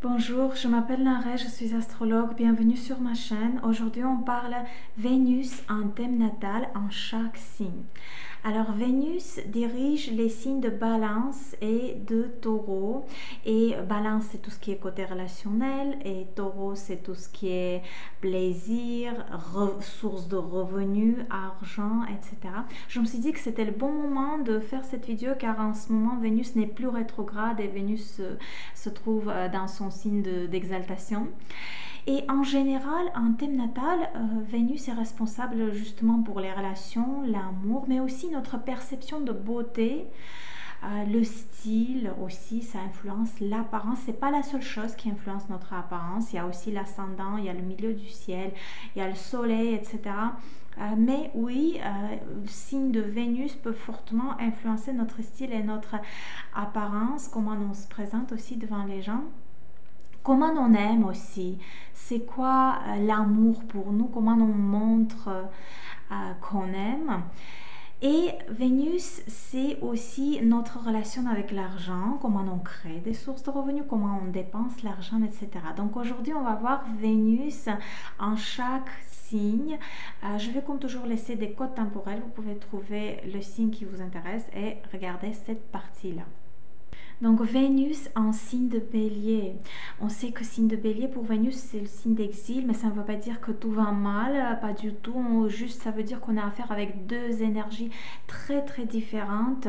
Bonjour, je m'appelle Narè, je suis astrologue, bienvenue sur ma chaîne. Aujourd'hui on parle Vénus en thème natal en chaque signe. Alors Vénus dirige les signes de Balance et de Taureau. Et Balance c'est tout ce qui est côté relationnel et Taureau c'est tout ce qui est plaisir, source de revenus, argent, etc. Je me suis dit que c'était le bon moment de faire cette vidéo car en ce moment Vénus n'est plus rétrograde et Vénus se trouve dans son signe d'exaltation. Et en général, en thème natal, Vénus est responsable justement pour les relations, l'amour, mais aussi notre perception de beauté. Le style aussi, ça influence l'apparence. C'est pas la seule chose qui influence notre apparence. Il y a aussi l'ascendant, il y a le milieu du ciel, il y a le soleil, etc. Mais oui, le signe de Vénus peut fortement influencer notre style et notre apparence, comment on se présente aussi devant les gens. Comment on aime aussi, c'est quoi l'amour pour nous, comment on montre qu'on aime. Et Vénus, c'est aussi notre relation avec l'argent, comment on crée des sources de revenus, comment on dépense l'argent, etc. Donc aujourd'hui, on va voir Vénus en chaque signe. Je vais comme toujours laisser des codes temporels. Vous pouvez trouver le signe qui vous intéresse et regarder cette partie-là. Donc Vénus en signe de Bélier. On sait que signe de Bélier pour Vénus c'est le signe d'exil, mais ça ne veut pas dire que tout va mal, pas du tout. Juste ça veut dire qu'on a affaire avec deux énergies très très différentes.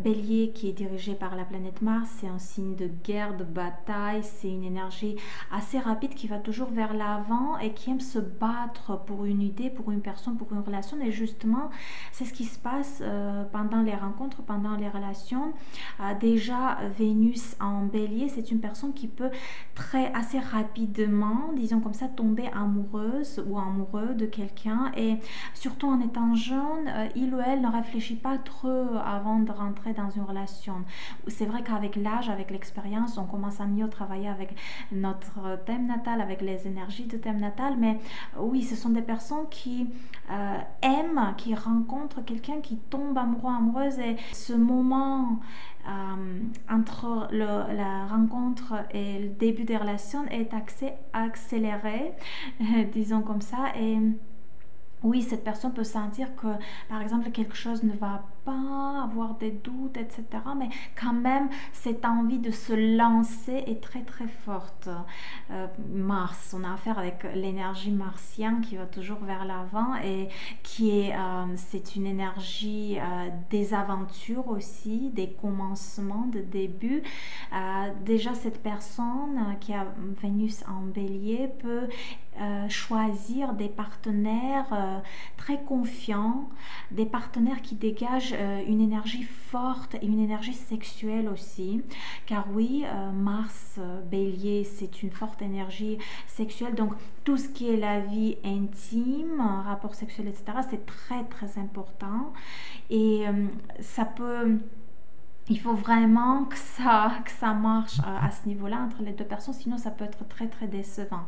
Bélier qui est dirigé par la planète Mars, c'est un signe de guerre, de bataille, c'est une énergie assez rapide qui va toujours vers l'avant et qui aime se battre pour une idée, pour une personne, pour une relation. Et justement c'est ce qui se passe pendant les rencontres, pendant les relations. Déjà Vénus en Bélier, c'est une personne qui peut assez rapidement, disons comme ça, tomber amoureuse ou amoureux de quelqu'un, et surtout en étant jeune, il ou elle ne réfléchit pas trop avant de rentrer dans une relation. C'est vrai qu'avec l'âge, avec l'expérience, on commence à mieux travailler avec notre thème natal, avec les énergies de thème natal, mais oui, ce sont des personnes qui aiment, qui rencontrent quelqu'un, qui tombe amoureux, amoureuse, et ce moment entre la rencontre et le début des relations est accéléré, disons comme ça, et oui, cette personne peut sentir que, par exemple, quelque chose ne va pas, avoir des doutes, etc. Mais quand même, cette envie de se lancer est très très forte. Mars, on a affaire avec l'énergie martienne qui va toujours vers l'avant et c'est une énergie des aventures aussi, des commencements, de débuts. Déjà, cette personne qui a Vénus en Bélier peut choisir des partenaires très confiants, des partenaires qui dégagent une énergie forte et une énergie sexuelle aussi, car oui, Mars Bélier c'est une forte énergie sexuelle, donc tout ce qui est la vie intime, rapport sexuel, etc., c'est très très important. Et il faut vraiment que ça marche à ce niveau-là entre les deux personnes, sinon ça peut être très très décevant.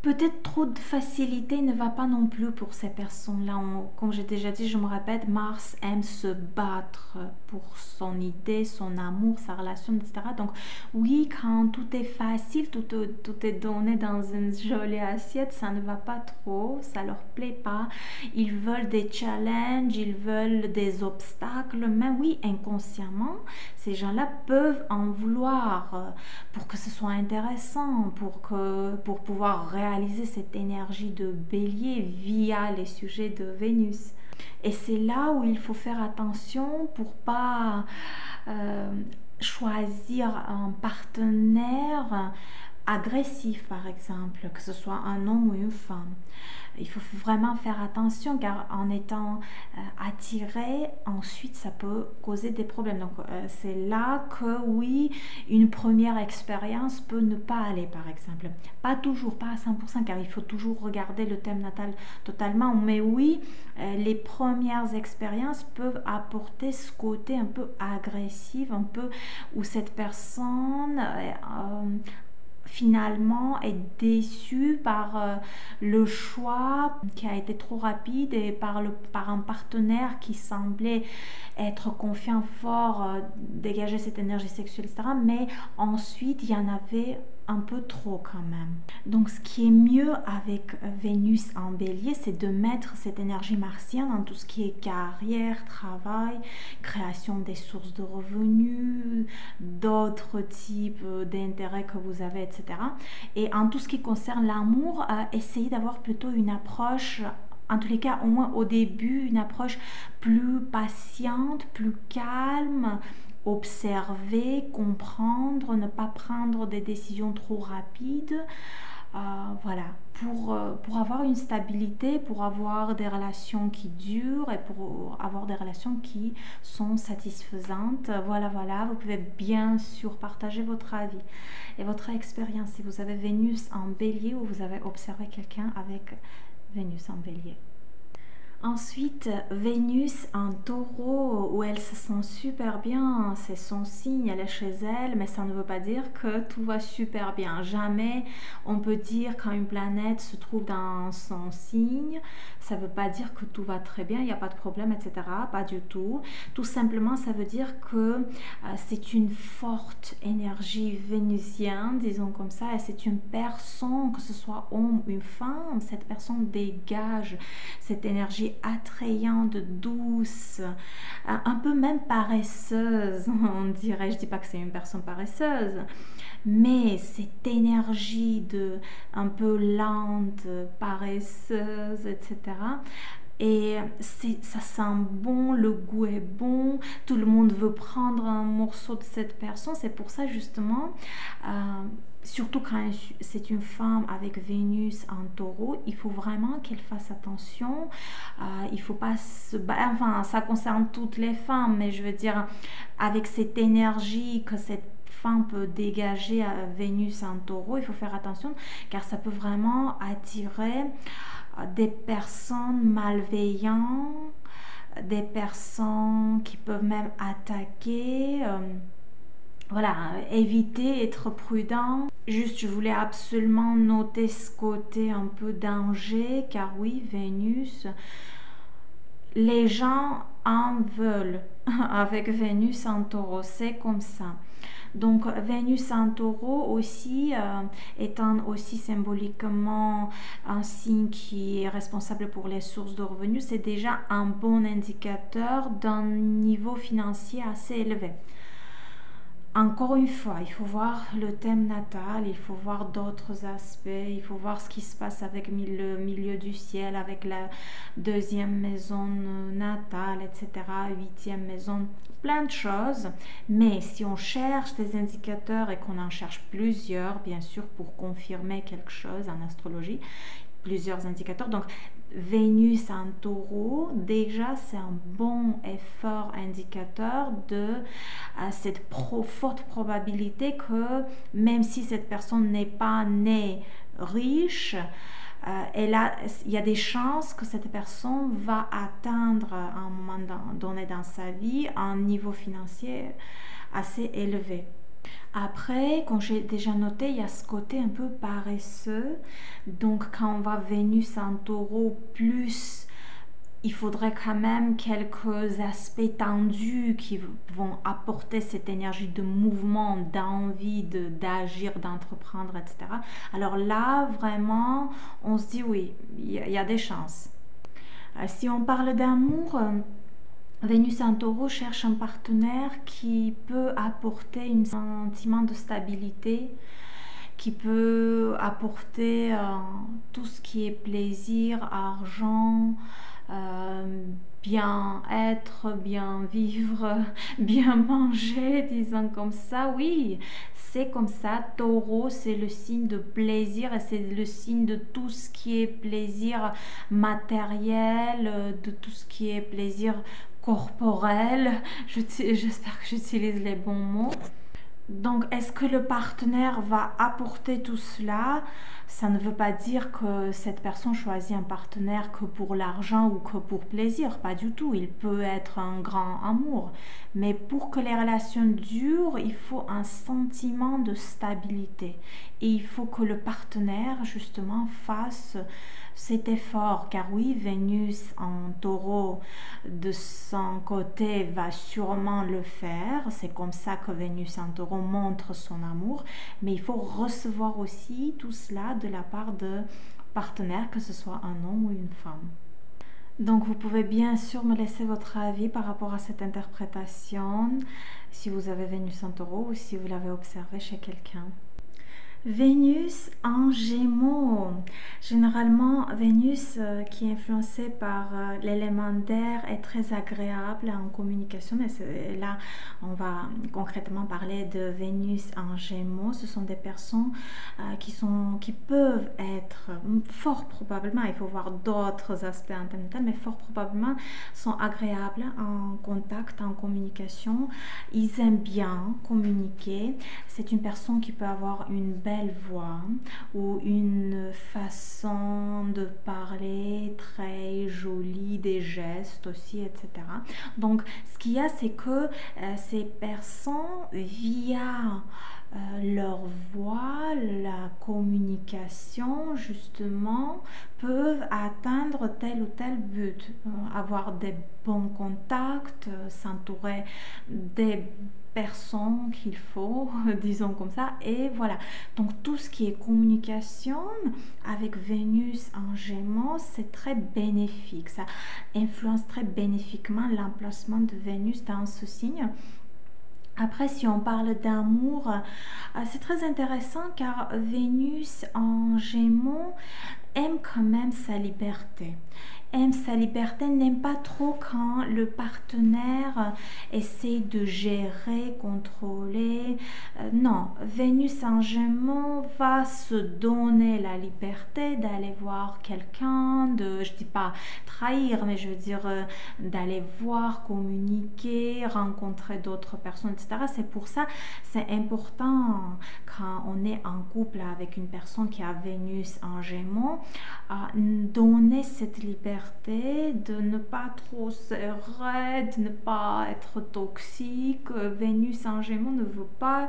Peut-être trop de facilité ne va pas non plus pour ces personnes-là. Comme j'ai déjà dit, je me répète, Mars aime se battre pour son idée, son amour, sa relation, etc. Donc oui, quand tout est facile, tout est donné dans une jolie assiette, ça ne va pas trop, ça leur plaît pas. Ils veulent des challenges, ils veulent des obstacles, mais oui, inconsciemment, ces gens-là peuvent en vouloir pour que ce soit intéressant, pour pouvoir réaliser cette énergie de Bélier via les sujets de Vénus. Et c'est là où il faut faire attention pour pas choisir un partenaire agressif, par exemple, que ce soit un homme ou une femme. Il faut vraiment faire attention car en étant attiré, ensuite ça peut causer des problèmes. Donc c'est là que oui, une première expérience peut ne pas aller, par exemple. Pas toujours, pas à 100%, car il faut toujours regarder le thème natal totalement. Mais oui, les premières expériences peuvent apporter ce côté un peu agressif, un peu où cette personne finalement est déçu par le choix qui a été trop rapide et par un partenaire qui semblait être confiant, fort, dégager cette énergie sexuelle, etc. Mais ensuite, il y en avait un peu trop quand même. Donc ce qui est mieux avec Vénus en bélier, c'est de mettre cette énergie martienne dans tout ce qui est carrière, travail, création des sources de revenus, d'autres types d'intérêts que vous avez, etc. Et en tout ce qui concerne l'amour, essayez d'avoir plutôt une approche, en tous les cas au moins au début, une approche plus patiente, plus calme, observer, comprendre, ne pas prendre des décisions trop rapides. Voilà, pour avoir une stabilité, pour avoir des relations qui durent et pour avoir des relations qui sont satisfaisantes. Voilà, vous pouvez bien sûr partager votre avis et votre expérience si vous avez Vénus en bélier ou vous avez observé quelqu'un avec Vénus en bélier. Ensuite, Vénus en taureau, où elle se sent super bien, c'est son signe, elle est chez elle, mais ça ne veut pas dire que tout va super bien. Jamais on peut dire quand une planète se trouve dans son signe, ça ne veut pas dire que tout va très bien, il n'y a pas de problème, etc. Pas du tout. Tout simplement, ça veut dire que c'est une forte énergie vénusienne, disons comme ça, et c'est une personne, que ce soit homme ou une femme, cette personne dégage cette énergie attrayante, douce, un peu même paresseuse, on dirait. Je dis pas que c'est une personne paresseuse, mais cette énergie de un peu lente, paresseuse, etc. Et ça sent bon, le goût est bon, tout le monde veut prendre un morceau de cette personne. C'est pour ça justement, surtout quand c'est une femme avec Vénus en taureau, il faut vraiment qu'elle fasse attention. Il faut pas enfin, ça concerne toutes les femmes, mais je veux dire, avec cette énergie que cette femme peut dégager à Vénus en taureau, il faut faire attention, car ça peut vraiment attirer des personnes malveillantes, des personnes qui peuvent même attaquer. Voilà, éviter, être prudent. Juste, je voulais absolument noter ce côté un peu danger, car oui, Vénus, les gens en veulent avec Vénus en taureau, c'est comme ça. Donc Vénus en taureau aussi, étant aussi symboliquement un signe qui est responsable pour les sources de revenus, c'est déjà un bon indicateur d'un niveau financier assez élevé. Encore une fois, il faut voir le thème natal, il faut voir d'autres aspects, il faut voir ce qui se passe avec le milieu du ciel, avec la deuxième maison natale, etc., huitième maison, plein de choses. Mais si on cherche des indicateurs et qu'on en cherche plusieurs, bien sûr, pour confirmer quelque chose en astrologie, plusieurs indicateurs. Donc, Vénus en taureau, déjà c'est un bon et fort indicateur de cette forte probabilité que même si cette personne n'est pas née riche, il y a des chances que cette personne va atteindre à un moment donné dans sa vie un niveau financier assez élevé. Après, comme j'ai déjà noté, il y a ce côté un peu paresseux. Donc, quand on va Vénus en taureau, plus il faudrait quand même quelques aspects tendus qui vont apporter cette énergie de mouvement, d'envie, d'agir, d'entreprendre, etc. Alors là, vraiment, on se dit oui, il y a des chances. Si on parle d'amour, Vénus en taureau cherche un partenaire qui peut apporter un sentiment de stabilité, qui peut apporter tout ce qui est plaisir, argent, bien être, bien vivre, bien manger, disons comme ça. Oui, c'est comme ça. Taureau, c'est le signe de plaisir et c'est le signe de tout ce qui est plaisir matériel, de tout ce qui est plaisir corporel. J'espère que j'utilise les bons mots. Donc, est-ce que le partenaire va apporter tout cela? Ça ne veut pas dire que cette personne choisit un partenaire que pour l'argent ou que pour plaisir, pas du tout. Il peut être un grand amour. Mais pour que les relations durent, il faut un sentiment de stabilité. Et il faut que le partenaire, justement, fasse cet effort, car oui, Vénus en taureau de son côté va sûrement le faire, c'est comme ça que Vénus en taureau montre son amour, mais il faut recevoir aussi tout cela de la part de partenaires, que ce soit un homme ou une femme. Donc vous pouvez bien sûr me laisser votre avis par rapport à cette interprétation, si vous avez Vénus en taureau ou si vous l'avez observé chez quelqu'un. Vénus en Gémeaux. Généralement, Vénus qui est influencée par l'élément d'air est très agréable en communication. Et là, on va concrètement parler de Vénus en Gémeaux. Ce sont des personnes qui peuvent être fort probablement, il faut voir d'autres aspects en termes de mais fort probablement sont agréables en contact, en communication. Ils aiment bien communiquer. C'est une personne qui peut avoir une belle voix ou une façon de parler très jolie, des gestes aussi, etc. Donc, ce qu'il y a, c'est que ces personnes, via leur voix, la communication, justement, peuvent atteindre tel ou tel but, avoir des bons contacts, s'entourer des personnes qu'il faut, disons comme ça, et voilà. Donc tout ce qui est communication avec Vénus en Gémeaux, c'est très bénéfique, ça influence très bénéfiquement l'emplacement de Vénus dans ce signe. Après, si on parle d'amour, c'est très intéressant car Vénus en Gémeaux aime quand même sa liberté. Aime sa liberté, n'aime pas trop quand le partenaire essaie de gérer, contrôler. Non, Vénus en Gémeaux va se donner la liberté d'aller voir quelqu'un, je dis pas trahir, mais je veux dire d'aller voir, communiquer, rencontrer d'autres personnes, etc. C'est pour ça, c'est important quand on est en couple avec une personne qui a Vénus en Gémeaux, donner cette liberté, de ne pas trop serrer, de ne pas être toxique. Vénus en Gémeaux ne veut pas,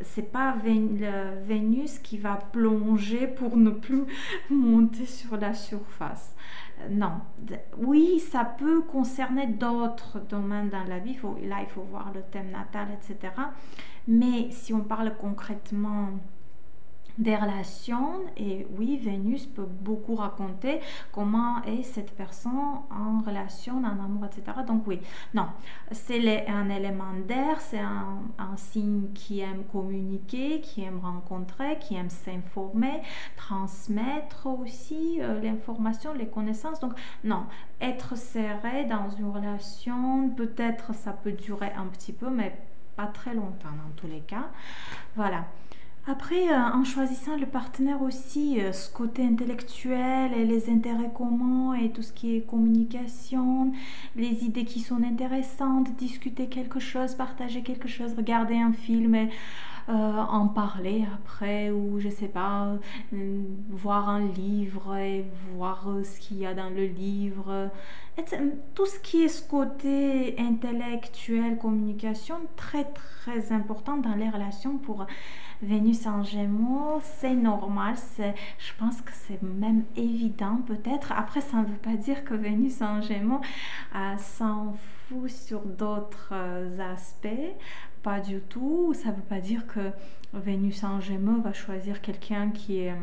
c'est pas Vénus qui va plonger pour ne plus monter sur la surface. Non, oui, ça peut concerner d'autres domaines dans la vie. Là, il faut voir le thème natal, etc. Mais si on parle concrètement des relations, et oui, Vénus peut beaucoup raconter comment est cette personne en relation, en amour, etc. Donc oui, non, c'est un élément d'air, c'est un signe qui aime communiquer, qui aime rencontrer, qui aime s'informer, transmettre aussi l'information, les connaissances. Donc non, être serré dans une relation, peut-être ça peut durer un petit peu, mais pas très longtemps dans tous les cas. Voilà. Après, en choisissant le partenaire aussi, ce côté intellectuel et les intérêts communs et tout ce qui est communication, les idées qui sont intéressantes, discuter quelque chose, partager quelque chose, regarder un film et en parler après, ou je sais pas, voir un livre et voir ce qu'il y a dans le livre. Tout ce qui est ce côté intellectuel, communication, très très important dans les relations pour Vénus en Gémeaux, c'est normal, je pense que c'est même évident peut-être. Après, ça ne veut pas dire que Vénus en Gémeaux s'en fout sur d'autres aspects, pas du tout. Ça ne veut pas dire que Vénus en Gémeaux va choisir quelqu'un qui est...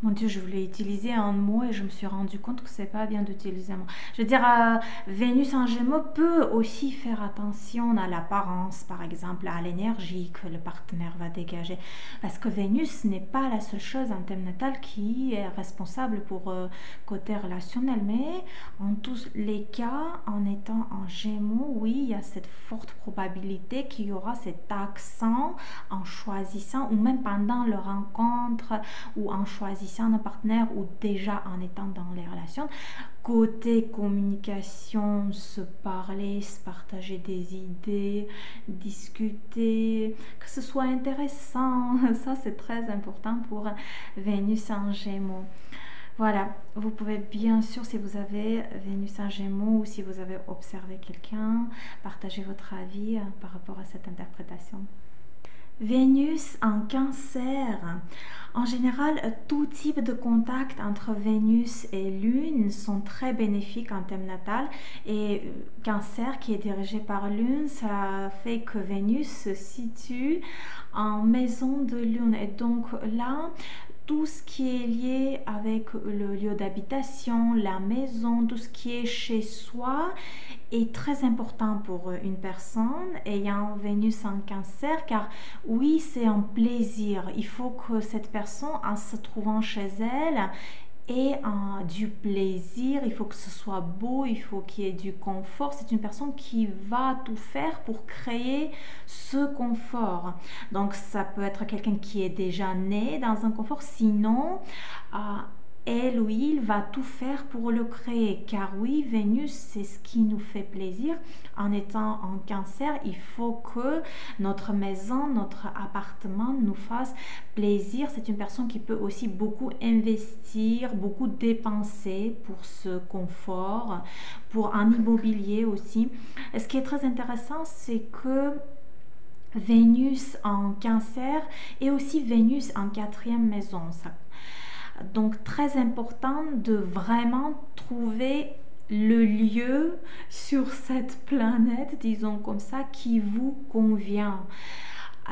Mon Dieu, je voulais utiliser un mot et je me suis rendu compte que c'est pas bien d'utiliser un mot. Je veux dire, Vénus en Gémeaux peut aussi faire attention à l'apparence, par exemple, à l'énergie que le partenaire va dégager. Parce que Vénus n'est pas la seule chose en thème natal qui est responsable pour côté relationnel. Mais en tous les cas, en étant en Gémeaux, oui, il y a cette forte probabilité qu'il y aura cet accent en choisissant, ou même pendant leur rencontre, ou en choisissant un partenaire ou déjà en étant dans les relations, côté communication, se parler, se partager des idées, discuter, que ce soit intéressant, ça c'est très important pour Vénus en Gémeaux. Voilà, vous pouvez bien sûr, si vous avez Vénus en Gémeaux ou si vous avez observé quelqu'un, partager votre avis par rapport à cette interprétation. Vénus en Cancer. En général, tout type de contact entre Vénus et Lune sont très bénéfiques en thème natal. Et Cancer, qui est dirigé par Lune, ça fait que Vénus se situe en maison de Lune. Et donc là, tout ce qui est lié avec le lieu d'habitation, la maison, tout ce qui est chez soi est très important pour une personne ayant Vénus en Cancer, car oui, c'est un plaisir. Il faut que cette personne, en se trouvant chez elle, et du plaisir, il faut que ce soit beau, il faut qu'il y ait du confort. C'est une personne qui va tout faire pour créer ce confort. Donc ça peut être quelqu'un qui est déjà né dans un confort, sinon elle ou il va tout faire pour le créer, car oui, Vénus, c'est ce qui nous fait plaisir. En étant en Cancer, il faut que notre maison, notre appartement nous fasse plaisir. C'est une personne qui peut aussi beaucoup investir, beaucoup dépenser pour ce confort, pour un immobilier aussi. Et ce qui est très intéressant, c'est que Vénus en Cancer et aussi Vénus en 4e maison. Donc très important de vraiment trouver le lieu sur cette planète, disons comme ça, qui vous convient.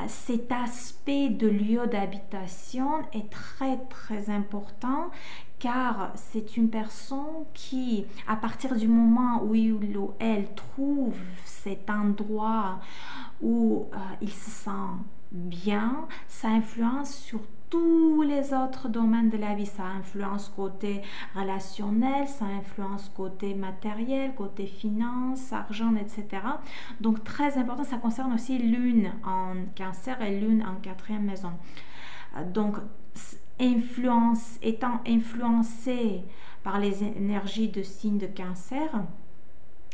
Cet aspect de lieu d'habitation est très très important, car c'est une personne qui, à partir du moment où il ou elle trouve cet endroit où il se sent bien, ça influence sur tous les autres domaines de la vie. Ça influence côté relationnel, ça influence côté matériel, côté finance, argent, etc. Donc très important, ça concerne aussi Lune en Cancer et Lune en 4e maison. Donc étant influencé par les énergies de signe de Cancer,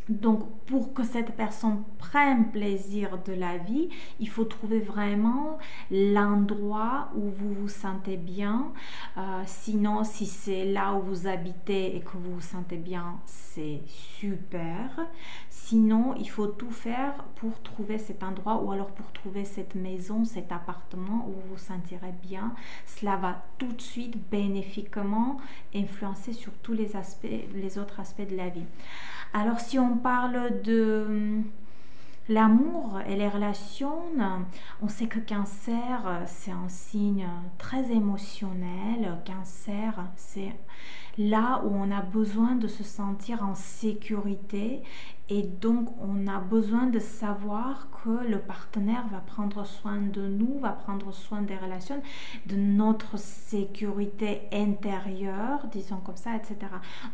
donc pour que cette personne prenne plaisir de la vie, il faut trouver vraiment l'endroit où vous vous sentez bien. Sinon, si c'est là où vous habitez et que vous vous sentez bien, c'est super. Sinon, il faut tout faire pour trouver cet endroit, ou alors pour trouver cette maison, cet appartement où vous vous sentirez bien. Cela va tout de suite bénéfiquement influencer sur tous les autres aspects de la vie. Alors si on parle de l'amour et les relations, on sait que Cancer, c'est un signe très émotionnel. Cancer, c'est là où on a besoin de se sentir en sécurité, et donc on a besoin de savoir que le partenaire va prendre soin de nous, va prendre soin des relations, de notre sécurité intérieure, disons comme ça, etc.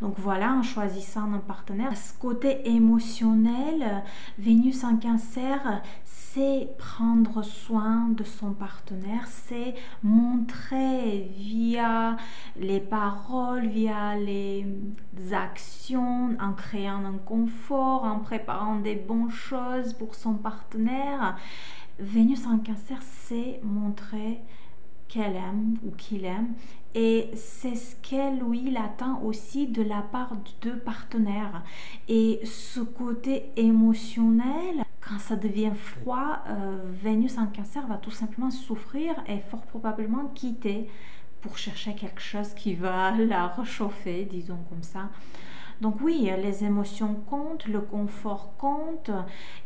Donc voilà, en choisissant un partenaire, ce côté émotionnel, Vénus en Cancer, c'est prendre soin de son partenaire, c'est montrer via les paroles, via les actions, en créant un confort, en préparant des bonnes choses pour son partenaire. Vénus en Cancer, c'est montrer qu'elle aime ou qu'il aime, et c'est ce qu'elle ou il attend aussi de la part de partenaires. Et ce côté émotionnel, quand ça devient froid, Vénus en Cancer va tout simplement souffrir et fort probablement quitter pour chercher quelque chose qui va la réchauffer, disons comme ça. Donc oui, les émotions comptent, le confort compte,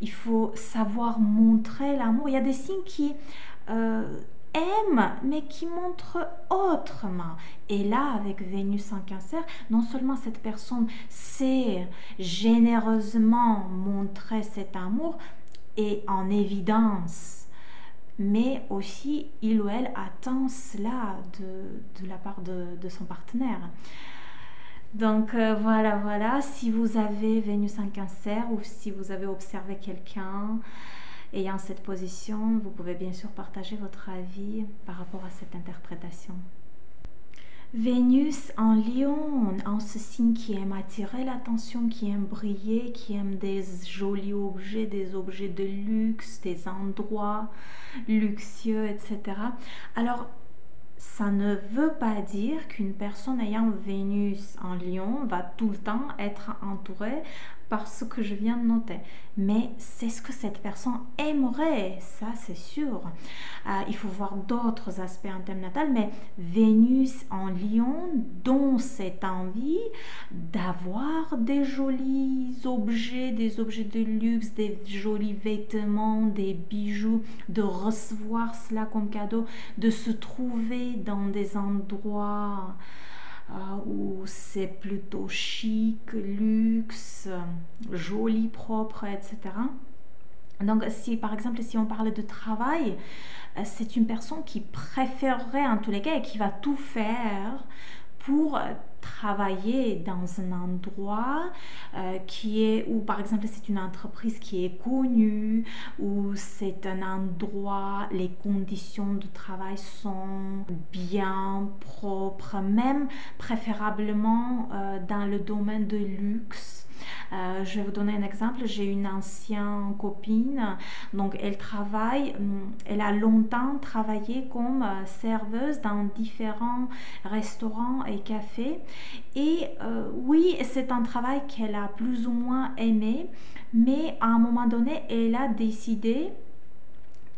il faut savoir montrer l'amour. Il y a des signes qui aiment, mais qui montrent autrement. Et là, avec Vénus en Cancer, non seulement cette personne sait généreusement montrer cet amour et en évidence, mais aussi il ou elle attend cela de la part de son partenaire. Donc voilà, si vous avez Vénus en Cancer, ou si vous avez observé quelqu'un ayant cette position, vous pouvez bien sûr partager votre avis par rapport à cette interprétation. Vénus en Lion, en ce signe qui aime attirer l'attention, qui aime briller, qui aime des jolis objets, des objets de luxe, des endroits luxueux, etc. Alors, ça ne veut pas dire qu'une personne ayant Vénus en Lion va tout le temps être entourée par ce que je viens de noter. Mais c'est ce que cette personne aimerait, ça c'est sûr. Il faut voir d'autres aspects en thème natal, mais Vénus en Lion, dont cette envie d'avoir des jolis objets, des objets de luxe, des jolis vêtements, des bijoux, de recevoir cela comme cadeau, de se trouver dans des endroits où c'est plutôt chic, luxe, joli, propre, etc. Donc, si par exemple, si on parle de travail, c'est une personne qui préférerait en tous les cas et qui va tout faire pour travailler dans un endroit qui est, où par exemple c'est une entreprise qui est connue, où c'est un endroit, les conditions de travail sont bien propres, même préférablement dans le domaine de luxe. Je vais vous donner un exemple. J'ai une ancienne copine, donc elle a longtemps travaillé comme serveuse dans différents restaurants et cafés. Et oui, c'est un travail qu'elle a plus ou moins aimé, mais à un moment donné, elle a décidé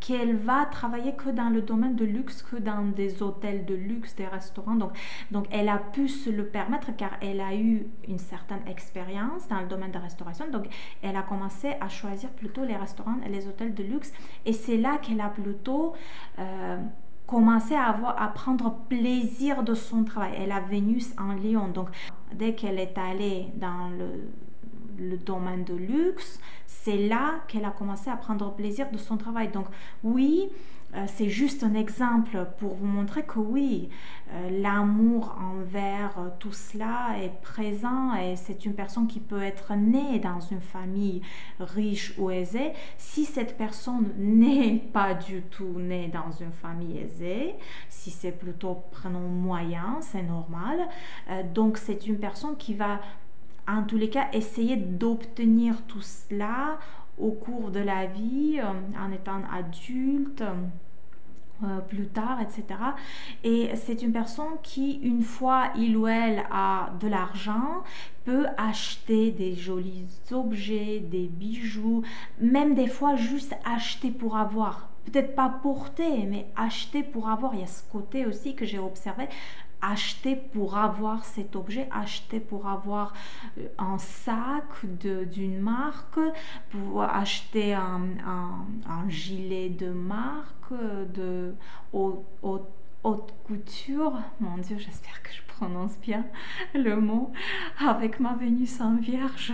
qu'elle va travailler que dans le domaine de luxe, que dans des hôtels de luxe, des restaurants. Donc elle a pu se le permettre car elle a eu une certaine expérience dans le domaine de la restauration. Donc elle a commencé à choisir plutôt les restaurants et les hôtels de luxe. Et c'est là qu'elle a plutôt commencé à prendre plaisir de son travail. Elle a Vénus en Lion. Donc dès qu'elle est allée dans le domaine de luxe, c'est là qu'elle a commencé à prendre plaisir de son travail. Donc oui, c'est juste un exemple pour vous montrer que oui, l'amour envers tout cela est présent et c'est une personne qui peut être née dans une famille riche ou aisée. Si cette personne n'est pas du tout née dans une famille aisée, si c'est plutôt, prenons, moyen, c'est normal. Donc c'est une personne qui va en tous les cas essayer d'obtenir tout cela au cours de la vie, en étant adulte, plus tard, etc. Et c'est une personne qui, une fois il ou elle a de l'argent, peut acheter des jolis objets, des bijoux, même des fois juste acheter pour avoir. Peut-être pas porter, mais acheter pour avoir. Il y a ce côté aussi que j'ai observé. Acheter pour avoir cet objet, acheter pour avoir un sac d'une marque, pour acheter un gilet de marque, de haute couture. Mon Dieu, j'espère que je prononce bien le mot avec ma Vénus en Vierge.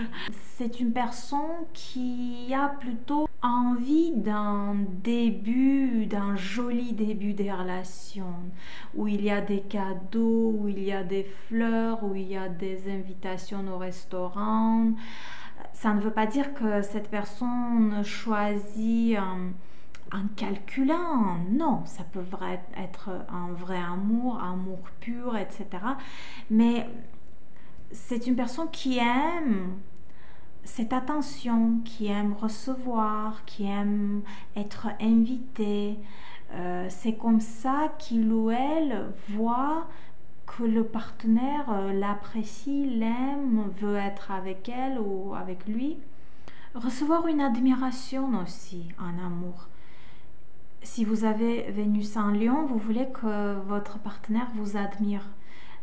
C'est une personne qui a plutôt envie d'un joli début des relations, où il y a des cadeaux, où il y a des fleurs, où il y a des invitations au restaurant. Ça ne veut pas dire que cette personne choisit en calculant, non, ça peut être un vrai amour pur, etc. Mais c'est une personne qui aime cette attention, qui aime recevoir, qui aime être invité. C'est comme ça qu'il ou elle voit que le partenaire l'apprécie, l'aime, veut être avec elle ou avec lui. Recevoir une admiration aussi en amour. Si vous avez Vénus en Lion, vous voulez que votre partenaire vous admire.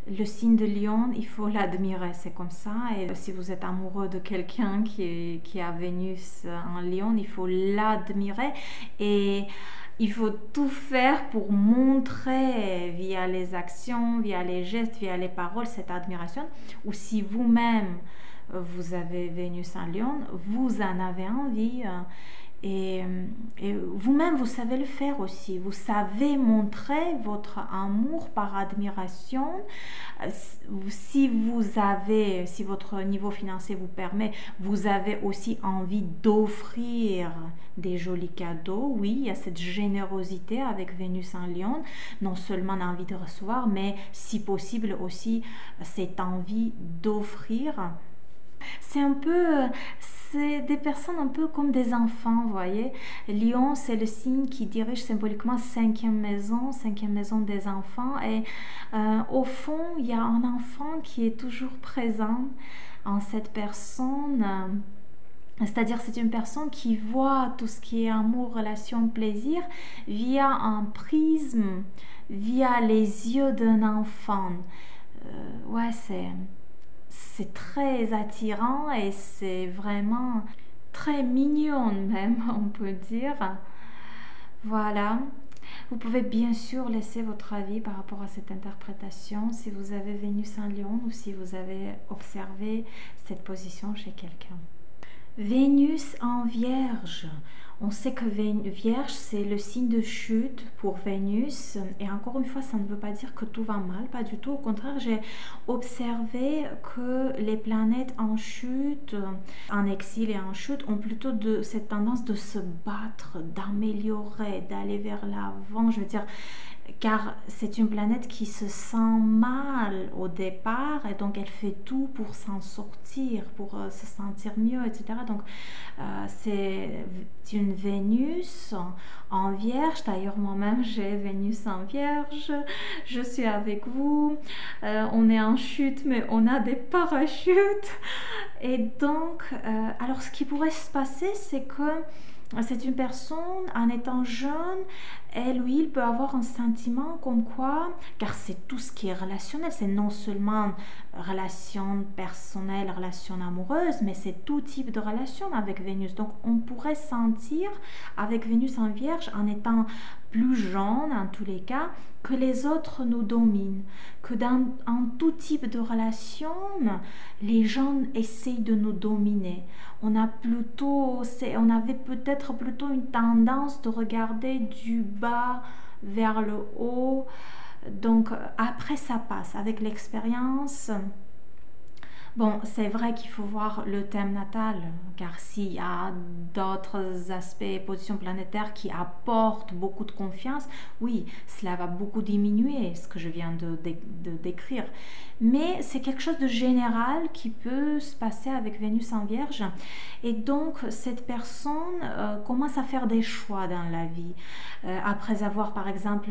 Le signe de Lion, il faut l'admirer, c'est comme ça. Et si vous êtes amoureux de quelqu'un qui a Vénus en Lion, il faut l'admirer. Et il faut tout faire pour montrer via les actions, via les gestes, via les paroles cette admiration. Ou si vous-même, vous avez Vénus en Lion, vous en avez envie. Et vous-même, vous savez le faire aussi. Vous savez montrer votre amour par admiration. Si votre niveau financier vous permet, vous avez aussi envie d'offrir des jolis cadeaux. Oui, il y a cette générosité avec Vénus en Lion. Non seulement l'envie de recevoir, mais si possible aussi cette envie d'offrir. C'est des personnes un peu comme des enfants, vous voyez. Lion, c'est le signe qui dirige symboliquement cinquième maison des enfants. Et au fond, il y a un enfant qui est toujours présent, en cette personne. C'est-à-dire c'est une personne qui voit tout ce qui est amour, relation, plaisir via un prisme, via les yeux d'un enfant. Ouais, c'est très attirant et c'est vraiment très mignon même, on peut dire. Voilà. Vous pouvez bien sûr laisser votre avis par rapport à cette interprétation si vous avez Vénus en Lion ou si vous avez observé cette position chez quelqu'un. Vénus en Vierge. On sait que Vierge, c'est le signe de chute pour Vénus. Et encore une fois, ça ne veut pas dire que tout va mal, pas du tout. Au contraire, j'ai observé que les planètes en chute, en exil et en chute, ont plutôt cette tendance de se battre, d'améliorer, d'aller vers l'avant. Je veux dire, car c'est une planète qui se sent mal au départ et donc elle fait tout pour s'en sortir, pour se sentir mieux, etc. Donc c'est une Vénus en Vierge. D'ailleurs moi-même j'ai Vénus en Vierge, je suis avec vous, on est en chute mais on a des parachutes. Et donc alors ce qui pourrait se passer, c'est que c'est une personne, en étant jeune, elle ou il peut avoir un sentiment comme quoi, car c'est tout ce qui est relationnel, c'est non seulement relation personnelle, relation amoureuse, mais c'est tout type de relation avec Vénus. Donc on pourrait sentir avec Vénus en Vierge, en étant plus jeune en tous les cas, que les autres nous dominent, que en tout type de relation, les gens essayent de nous dominer. On avait peut-être plutôt une tendance de regarder du bas vers le haut. Donc après ça passe avec l'expérience. Bon, c'est vrai qu'il faut voir le thème natal, car s'il y a d'autres aspects, positions planétaires qui apportent beaucoup de confiance, oui, cela va beaucoup diminuer ce que je viens de décrire. Mais c'est quelque chose de général qui peut se passer avec Vénus en Vierge. Et donc, cette personne commence à faire des choix dans la vie. Après avoir, par exemple,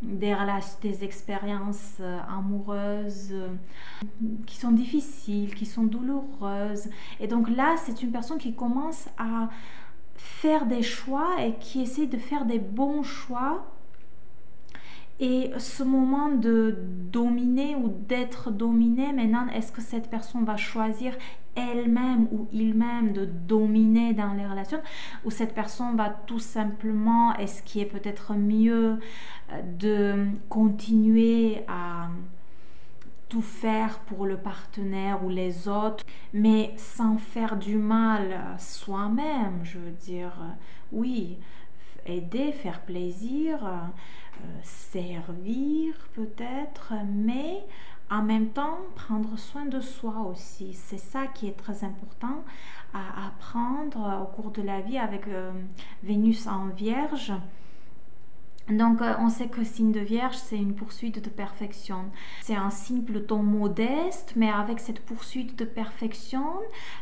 des expériences amoureuses qui sont difficiles, qui sont douloureuses. Et donc là, c'est une personne qui commence à faire des choix et qui essaie de faire des bons choix. Et ce moment de dominer ou d'être dominé, maintenant, est-ce que cette personne va choisir elle-même ou il-même de dominer dans les relations, ou cette personne va tout simplement, est-ce qu'il est peut-être mieux de continuer à tout faire pour le partenaire ou les autres, mais sans faire du mal à soi-même, je veux dire, oui, aider, faire plaisir, servir peut-être, mais en même temps prendre soin de soi aussi. C'est ça qui est très important à apprendre au cours de la vie avec Vénus en Vierge. Donc on sait que le signe de Vierge, c'est une poursuite de perfection. C'est un signe plutôt modeste, mais avec cette poursuite de perfection,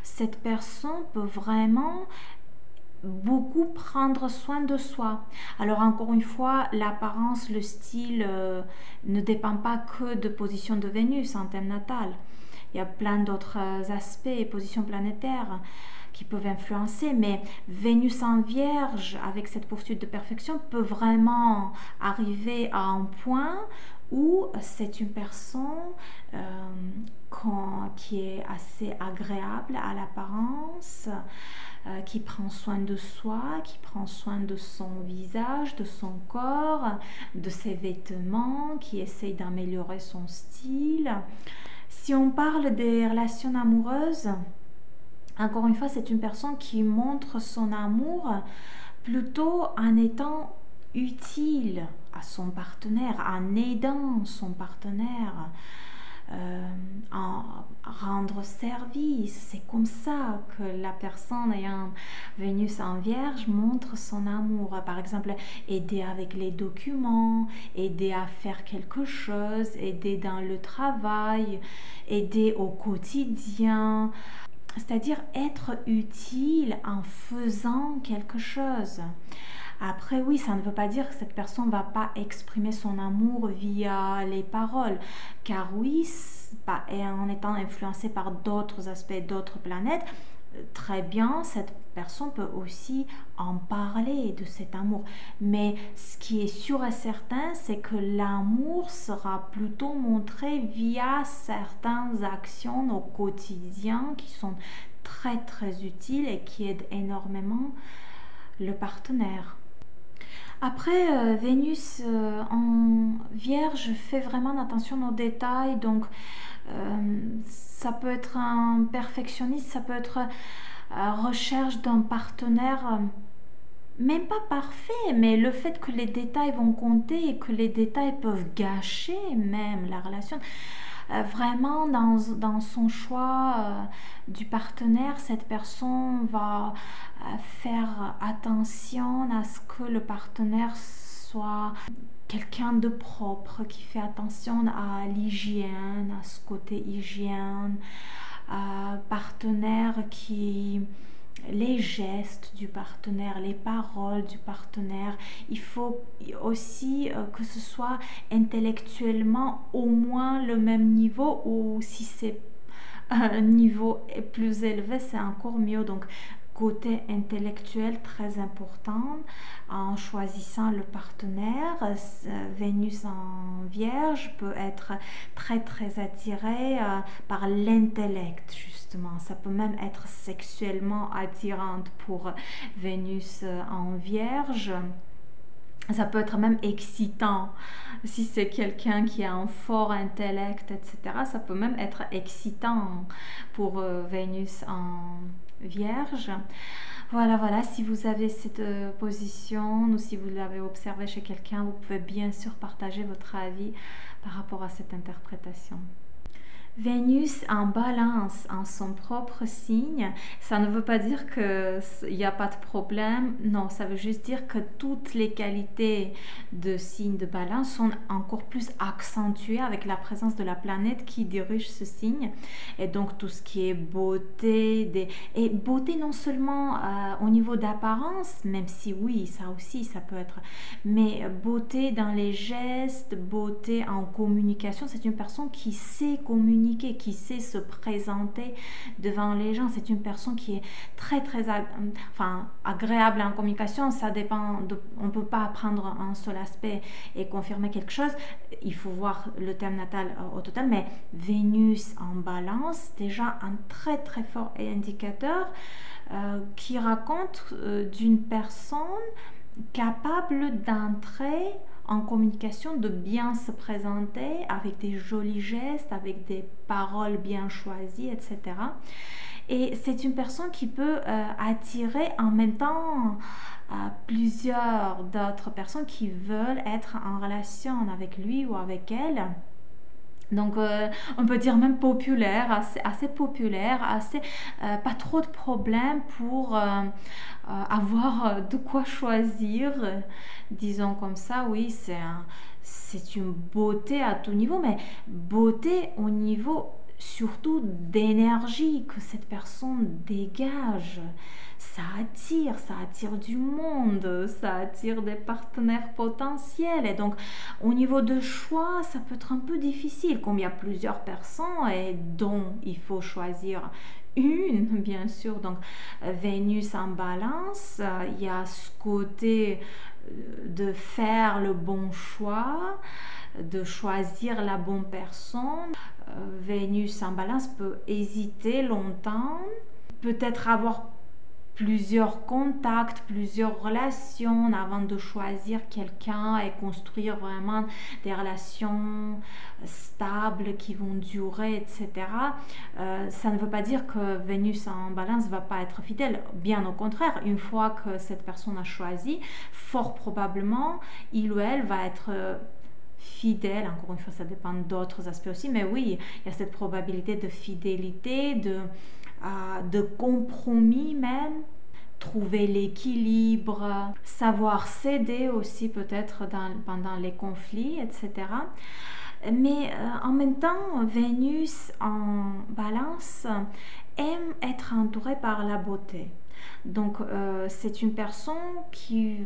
cette personne peut vraiment beaucoup prendre soin de soi. Alors encore une fois, l'apparence, le style ne dépend pas que de position de Vénus en thème natal. Il y a plein d'autres aspects et positions planétaires qui peuvent influencer, mais Vénus en Vierge avec cette poursuite de perfection peut vraiment arriver à un point où c'est une personne qui est assez agréable à l'apparence, qui prend soin de soi, qui prend soin de son visage, de son corps, de ses vêtements, qui essaye d'améliorer son style. Si on parle des relations amoureuses, encore une fois, c'est une personne qui montre son amour plutôt en étant utile à son partenaire, en aidant son partenaire, en rendre service. C'est comme ça que la personne ayant Vénus en Vierge montre son amour. Par exemple, aider avec les documents, aider à faire quelque chose, aider dans le travail, aider au quotidien. C'est-à-dire être utile en faisant quelque chose. Après, oui, ça ne veut pas dire que cette personne ne va pas exprimer son amour via les paroles, car oui, et en étant influencée par d'autres aspects, d'autres planètes, très bien, cette personne peut aussi en parler de cet amour. Mais ce qui est sûr et certain, c'est que l'amour sera plutôt montré via certaines actions au quotidien qui sont très très utiles et qui aident énormément le partenaire. Après, Vénus en Vierge fait vraiment attention aux détails, donc ça peut être un perfectionniste, ça peut être recherche d'un partenaire, même pas parfait, mais le fait que les détails vont compter et que les détails peuvent gâcher même la relation. Vraiment dans son choix du partenaire, cette personne va faire attention à ce que le partenaire soit quelqu'un de propre, qui fait attention à l'hygiène, à ce côté hygiène, partenaire qui... les gestes du partenaire, les paroles du partenaire. Il faut aussi que ce soit intellectuellement au moins le même niveau, ou si c'est un niveau plus élevé, c'est encore mieux. Donc côté intellectuel très important en choisissant le partenaire. Vénus en Vierge peut être très très attirée par l'intellect, justement. Ça peut même être sexuellement attirante pour Vénus en Vierge. Ça peut être même excitant si c'est quelqu'un qui a un fort intellect, etc. Ça peut même être excitant pour Vénus en Vierge. Voilà, si vous avez cette position ou si vous l'avez observé chez quelqu'un, vous pouvez bien sûr partager votre avis par rapport à cette interprétation. Vénus en Balance, en son propre signe, ça ne veut pas dire qu'il n'y a pas de problème, non, ça veut juste dire que toutes les qualités de signe de Balance sont encore plus accentuées avec la présence de la planète qui dirige ce signe. Et donc tout ce qui est beauté, et beauté non seulement au niveau d'apparence, même si oui, ça aussi, ça peut être, mais beauté dans les gestes, beauté en communication. C'est une personne qui sait communiquer, qui sait se présenter devant les gens. C'est une personne qui est très très agréable en communication. Ça dépend on peut pas prendre un seul aspect et confirmer quelque chose. Il faut voir le thème natal au total, mais Vénus en Balance, déjà un très très fort indicateur qui raconte d'une personne capable d'entrer en communication, de bien se présenter avec des jolis gestes, avec des paroles bien choisies, etc. Et c'est une personne qui peut attirer en même temps plusieurs d'autres personnes qui veulent être en relation avec lui ou avec elle. Donc on peut dire même populaire, assez populaire, pas trop de problèmes pour avoir de quoi choisir, disons comme ça. Oui, c'est une beauté à tout niveau, mais beauté au niveau surtout d'énergie que cette personne dégage. Ça attire du monde, ça attire des partenaires potentiels. Et donc, au niveau de choix, ça peut être un peu difficile. Comme il y a plusieurs personnes et dont il faut choisir une, bien sûr. Donc, Vénus en Balance, il y a ce côté de faire le bon choix, de choisir la bonne personne. Vénus en Balance peut hésiter longtemps, peut-être avoir plusieurs contacts, plusieurs relations avant de choisir quelqu'un et construire vraiment des relations stables qui vont durer, etc. Ça ne veut pas dire que Vénus en Balance ne va pas être fidèle. Bien au contraire, une fois que cette personne a choisi, fort probablement, il ou elle va être fidèle. Encore une fois, ça dépend d'autres aspects aussi, mais oui, il y a cette probabilité de fidélité, de compromis même, trouver l'équilibre, savoir céder aussi peut-être pendant les conflits, etc. Mais en même temps, Vénus en Balance aime être entourée par la beauté. Donc, c'est une personne qui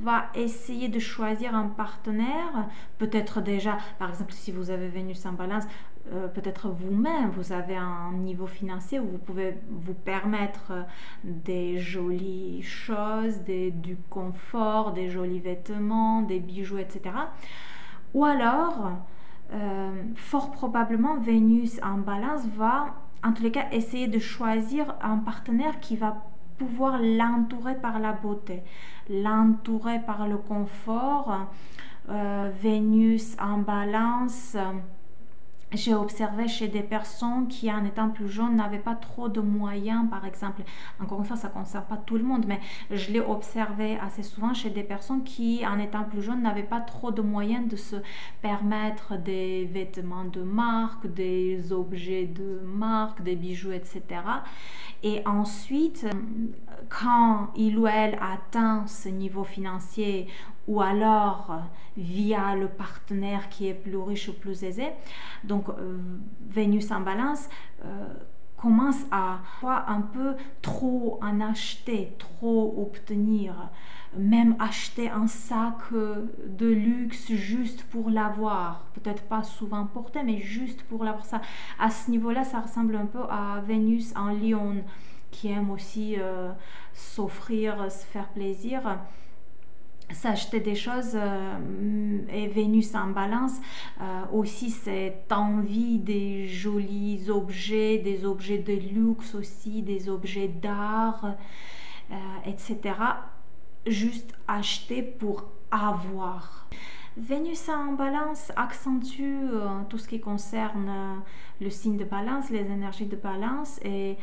va essayer de choisir un partenaire, peut-être déjà, par exemple, si vous avez Vénus en balance, peut-être vous-même, vous avez un niveau financier où vous pouvez vous permettre des jolies choses, du confort, des jolis vêtements, des bijoux, etc. Ou alors, fort probablement, Vénus en balance va, en tous les cas, essayer de choisir un partenaire qui va pouvoir l'entourer par la beauté, l'entourer par le confort. Vénus en balance, j'ai observé chez des personnes qui, en étant plus jeunes, n'avaient pas trop de moyens, par exemple. Encore une fois, ça ne concerne pas tout le monde, mais je l'ai observé assez souvent chez des personnes qui, en étant plus jeunes, n'avaient pas trop de moyens de se permettre des vêtements de marque, des objets de marque, des bijoux, etc. Et ensuite, quand il ou elle atteint ce niveau financier, ou alors via le partenaire qui est plus riche ou plus aisé, donc Vénus en balance commence à un peu trop en acheter, trop obtenir, même acheter un sac de luxe juste pour l'avoir, peut-être pas souvent porté, mais juste pour l'avoir. Ça, à ce niveau-là, ça ressemble un peu à Vénus en Lion, qui aime aussi s'offrir, se faire plaisir, s'acheter des choses. Et Vénus en balance aussi, cette envie des jolis objets, des objets de luxe aussi, des objets d'art, etc. Juste acheter pour avoir. Vénus en balance accentue tout ce qui concerne le signe de balance, les énergies de balance, et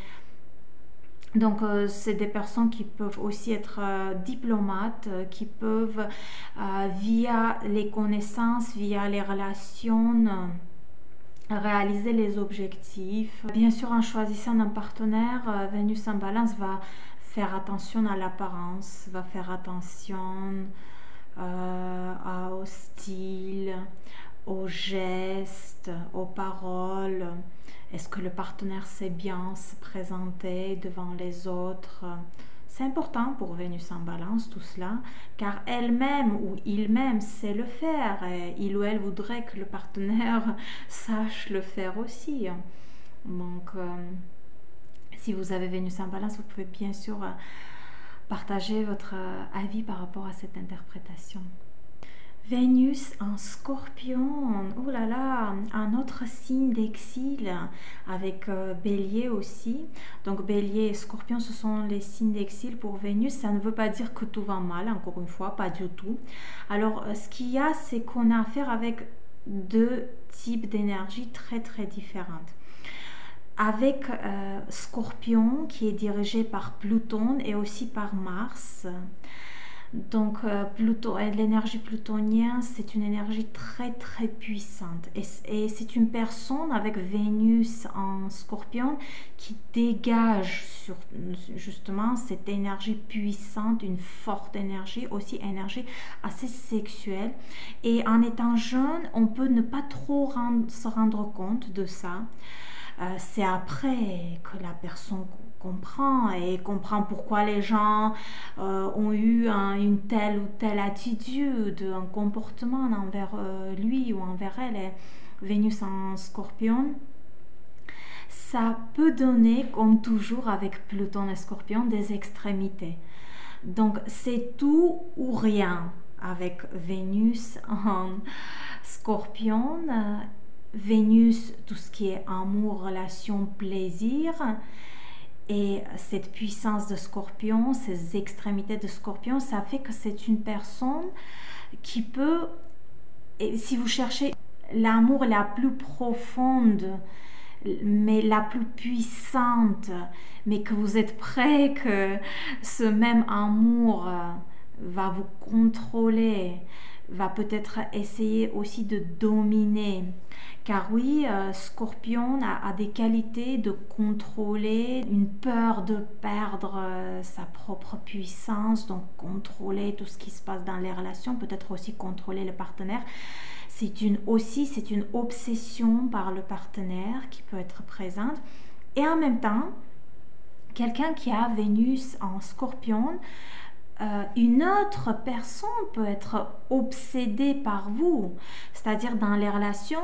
donc, c'est des personnes qui peuvent aussi être diplomates, qui peuvent, via les connaissances, via les relations, réaliser les objectifs. Bien sûr, en choisissant un partenaire, Vénus en balance va faire attention à l'apparence, va faire attention au style, aux gestes, aux paroles. Est-ce que le partenaire sait bien se présenter devant les autres? C'est important pour Vénus en balance tout cela, car elle-même ou il-même sait le faire, et il ou elle voudrait que le partenaire sache le faire aussi. Donc, si vous avez Vénus en balance, vous pouvez bien sûr partager votre avis par rapport à cette interprétation. Vénus en Scorpion, oh là là, un autre signe d'exil avec Bélier aussi. Donc Bélier et Scorpion, ce sont les signes d'exil pour Vénus. Ça ne veut pas dire que tout va mal, encore une fois, pas du tout. Alors ce qu'il y a, c'est qu'on a affaire avec deux types d'énergie très très différentes. Avec Scorpion qui est dirigé par Pluton et aussi par Mars. Donc l'énergie plutonienne, c'est une énergie très très puissante, et c'est une personne avec Vénus en Scorpion qui dégage justement cette énergie puissante, une forte énergie, aussi énergie assez sexuelle. Et en étant jeune, on peut ne pas trop se rendre compte de ça. C'est après que la personne comprend pourquoi les gens ont eu une telle ou telle attitude, un comportement envers lui ou envers elle. Et Vénus en Scorpion, ça peut donner, comme toujours avec Pluton et Scorpion, des extrémités. Donc c'est tout ou rien avec Vénus en Scorpion. Vénus, tout ce qui est amour, relation, plaisir, et cette puissance de Scorpion, ces extrémités de Scorpion, ça fait que c'est une personne qui peut, et si vous cherchez l'amour la plus profonde, mais la plus puissante, mais que vous êtes prêt que ce même amour va vous contrôler, va peut-être essayer aussi de dominer. Car oui, Scorpion a des qualités de contrôler, une peur de perdre sa propre puissance, donc contrôler tout ce qui se passe dans les relations, peut-être aussi contrôler le partenaire. C'est une obsession par le partenaire qui peut être présente, et en même temps, quelqu'un qui a Vénus en Scorpion, une autre personne peut être obsédée par vous, c'est-à-dire dans les relations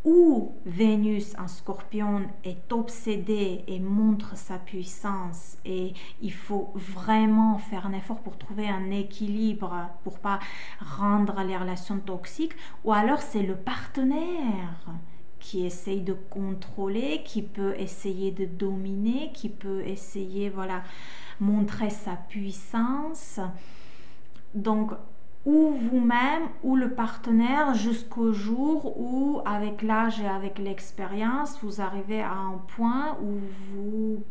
où Vénus en Scorpion est obsédée et montre sa puissance, et il faut vraiment faire un effort pour trouver un équilibre pour pas rendre les relations toxiques, ou alors c'est le partenaire qui essaye de contrôler, qui peut essayer de dominer, qui peut essayer, voilà, montrer sa puissance. Donc, ou vous-même, ou le partenaire, jusqu'au jour où, avec l'âge et avec l'expérience, vous arrivez à un point où vous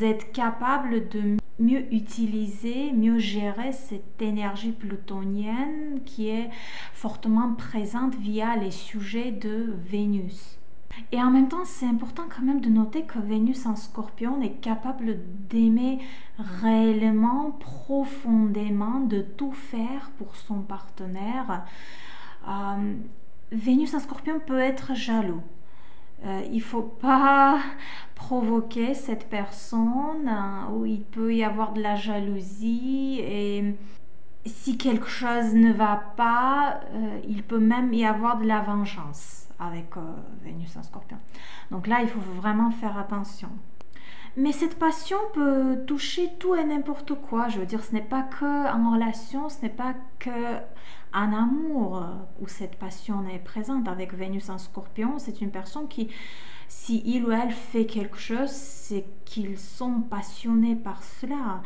êtes capable de mieux utiliser, mieux gérer cette énergie plutonienne qui est fortement présente via les sujets de Vénus. Et en même temps, c'est important quand même de noter que Vénus en Scorpion est capable d'aimer réellement, profondément, de tout faire pour son partenaire. Vénus en Scorpion peut être jaloux. Il ne faut pas provoquer cette personne où il peut y avoir de la jalousie, et si quelque chose ne va pas, il peut même y avoir de la vengeance avec Vénus en Scorpion. Donc là, il faut vraiment faire attention. Mais cette passion peut toucher tout et n'importe quoi. Je veux dire, ce n'est pas que en relation, ce n'est pas que en amour où cette passion est présente. Avec Vénus en Scorpion, c'est une personne qui, si il ou elle fait quelque chose, c'est qu'ils sont passionnés par cela.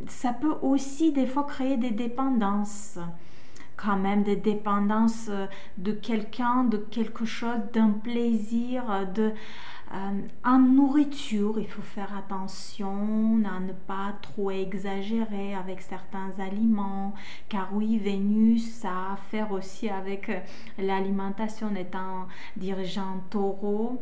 Ça peut aussi des fois créer des dépendances. Quand même des dépendances de quelqu'un, de quelque chose, d'un plaisir, en nourriture. Il faut faire attention à ne pas trop exagérer avec certains aliments, car oui, Vénus, ça a à faire aussi avec l'alimentation, étant dirigeant Taureau.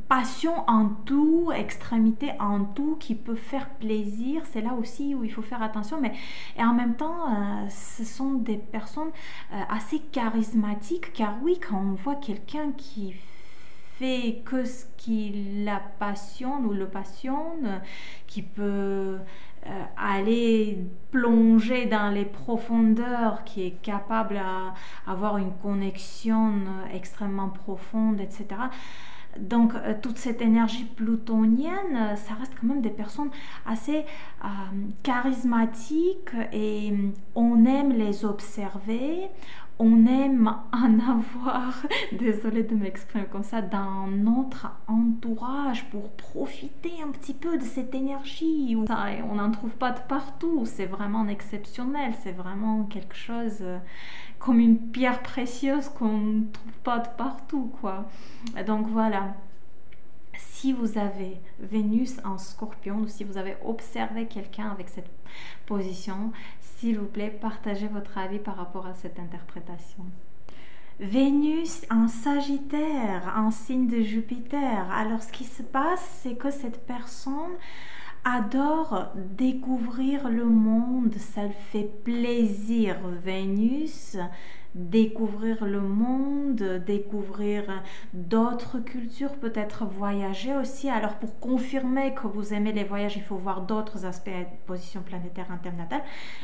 Passion en tout, extrémité en tout, qui peut faire plaisir, c'est là aussi où il faut faire attention, mais et en même temps, ce sont des personnes assez charismatiques, car oui, quand on voit quelqu'un qui fait que ce qui la passionne ou le passionne, qui peut aller plonger dans les profondeurs, qui est capable d'avoir une connexion extrêmement profonde, etc. Donc, toute cette énergie plutonienne, ça reste quand même des personnes assez charismatiques, et on aime les observer. On aime en avoir, désolée de m'exprimer comme ça, dans notre entourage pour profiter un petit peu de cette énergie. On n'en trouve pas de partout, c'est vraiment exceptionnel, c'est vraiment quelque chose comme une pierre précieuse qu'on ne trouve pas de partout, quoi. Donc voilà. Si vous avez Vénus en Scorpion, ou si vous avez observé quelqu'un avec cette position, s'il vous plaît, partagez votre avis par rapport à cette interprétation. Vénus en Sagittaire, en signe de Jupiter. Alors, ce qui se passe, c'est que cette personne adore découvrir le monde, ça le fait plaisir. Vénus, découvrir le monde, découvrir d'autres cultures, peut-être voyager aussi. Alors, pour confirmer que vous aimez les voyages, il faut voir d'autres aspects de position planétaire en thème natal,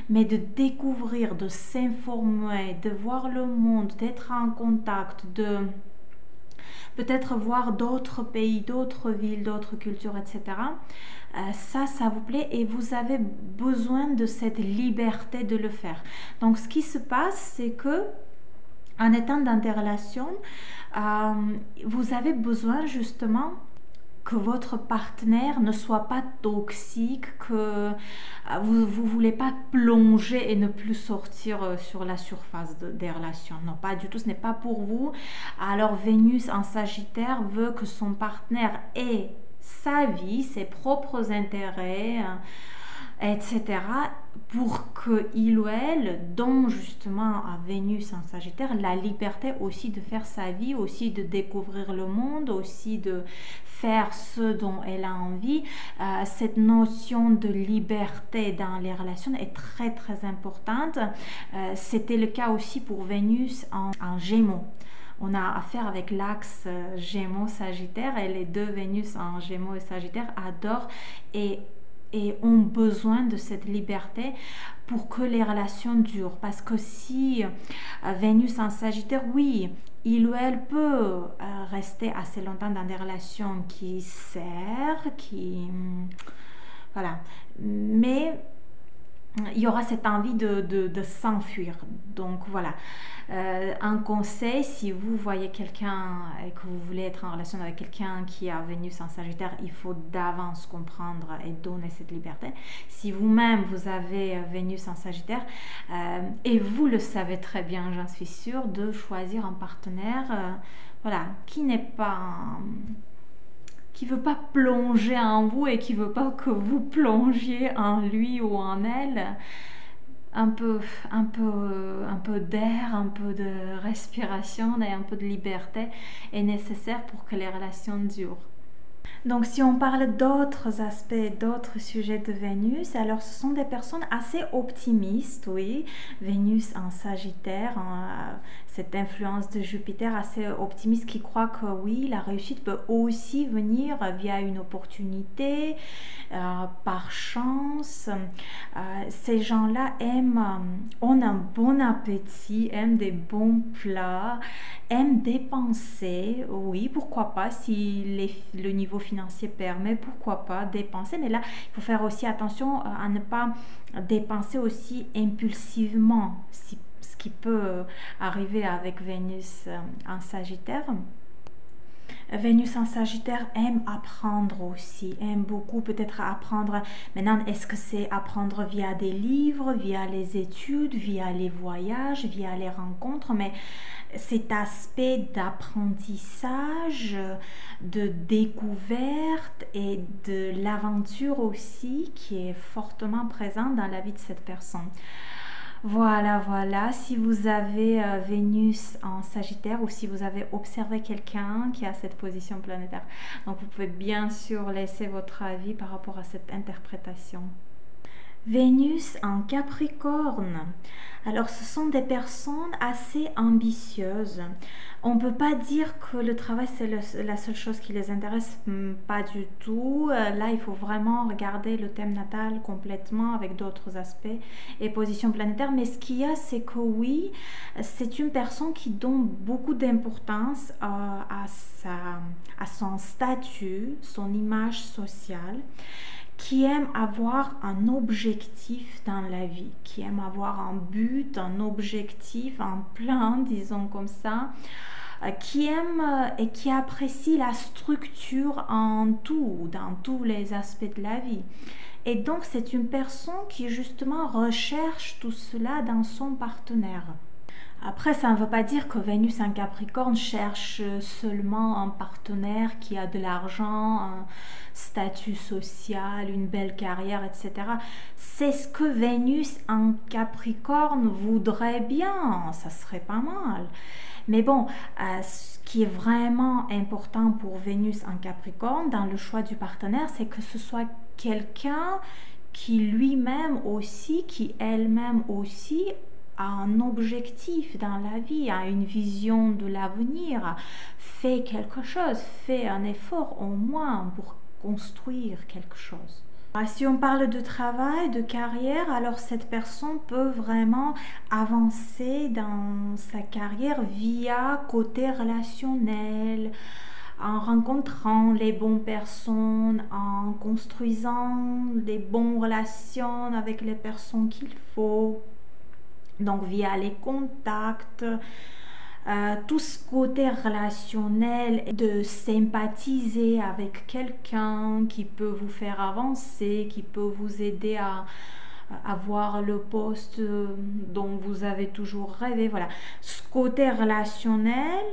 mais de découvrir, de s'informer, de voir le monde, d'être en contact, de peut-être voir d'autres pays, d'autres villes, d'autres cultures, etc. Ça vous plaît, et vous avez besoin de cette liberté de le faire. Donc, ce qui se passe, c'est que en étant dans des relations, vous avez besoin justement que votre partenaire ne soit pas toxique, que vous ne voulez pas plonger et ne plus sortir sur la surface des relations. Non, pas du tout, ce n'est pas pour vous. Alors, Vénus en Sagittaire veut que son partenaire ait sa vie, ses propres intérêts, etc., pour qu'il ou elle, dont justement à Vénus en Sagittaire, la liberté aussi de faire sa vie, aussi de découvrir le monde, aussi de faire ce dont elle a envie. Cette notion de liberté dans les relations est très très importante. C'était le cas aussi pour Vénus en Gémeaux. on a affaire avec l'axe Gémeaux-Sagittaire, et les deux Vénus en Gémeaux et Sagittaire adorent et ont besoin de cette liberté pour que les relations durent. Parce que si Vénus en Sagittaire, oui, il ou elle peut rester assez longtemps dans des relations qui servent, voilà. Mais il y aura cette envie de s'enfuir. Donc voilà, un conseil, si vous voyez quelqu'un et que vous voulez être en relation avec quelqu'un qui a Vénus en Sagittaire, il faut d'avance comprendre et donner cette liberté. Si vous-même vous avez Vénus en Sagittaire, et vous le savez très bien, j'en suis sûre, de choisir un partenaire voilà, qui n'est pas qui veut pas plonger en vous et qui veut pas que vous plongiez en lui ou en elle. Un peu d'air, un peu de respiration et un peu de liberté est nécessaire pour que les relations durent. Donc si on parle d'autres aspects, d'autres sujets de Vénus, alors ce sont des personnes assez optimistes, oui. Vénus en Sagittaire, cette influence de Jupiter assez optimiste qui croit que oui, la réussite peut aussi venir via une opportunité, par chance. Ces gens-là ont un bon appétit, aiment des bons plats, aiment dépenser, oui, pourquoi pas, si le niveau financier permet, pourquoi pas dépenser, mais là, il faut faire aussi attention à ne pas dépenser aussi impulsivement, ce qui peut arriver avec Vénus en Sagittaire. Vénus en Sagittaire aime apprendre aussi, aime beaucoup peut-être apprendre. Maintenant, est-ce que c'est apprendre via des livres, via les études, via les voyages, via les rencontres, mais cet aspect d'apprentissage, de découverte et de l'aventure aussi qui est fortement présent dans la vie de cette personne. Voilà, si vous avez Vénus en Sagittaire ou si vous avez observé quelqu'un qui a cette position planétaire. Donc vous pouvez bien sûr laisser votre avis par rapport à cette interprétation. Vénus en Capricorne. Alors ce sont des personnes assez ambitieuses. On ne peut pas dire que le travail c'est la seule chose qui les intéresse, pas du tout. Là il faut vraiment regarder le thème natal complètement avec d'autres aspects et positions planétaires. Mais ce qu'il y a c'est que oui, c'est une personne qui donne beaucoup d'importance à son statut, son image sociale, qui aime avoir un objectif dans la vie, qui aime avoir un but, un objectif, un plan, disons comme ça, qui aime et qui apprécie la structure en tout, dans tous les aspects de la vie. Et donc c'est une personne qui justement recherche tout cela dans son partenaire. Après, ça ne veut pas dire que Vénus en Capricorne cherche seulement un partenaire qui a de l'argent, un statut social, une belle carrière, etc. C'est ce que Vénus en Capricorne voudrait bien, ça serait pas mal. Mais bon, ce qui est vraiment important pour Vénus en Capricorne dans le choix du partenaire, c'est que ce soit quelqu'un qui lui-même aussi, qui elle-même aussi, a un objectif dans la vie, a une vision de l'avenir, fait quelque chose, fait un effort au moins pour construire quelque chose. Si on parle de travail, de carrière, alors cette personne peut vraiment avancer dans sa carrière via côté relationnel, en rencontrant les bonnes personnes, en construisant des bonnes relations avec les personnes qu'il faut. Donc via les contacts, tout ce côté relationnel, de sympathiser avec quelqu'un qui peut vous faire avancer, qui peut vous aider à avoir le poste dont vous avez toujours rêvé. Voilà, ce côté relationnel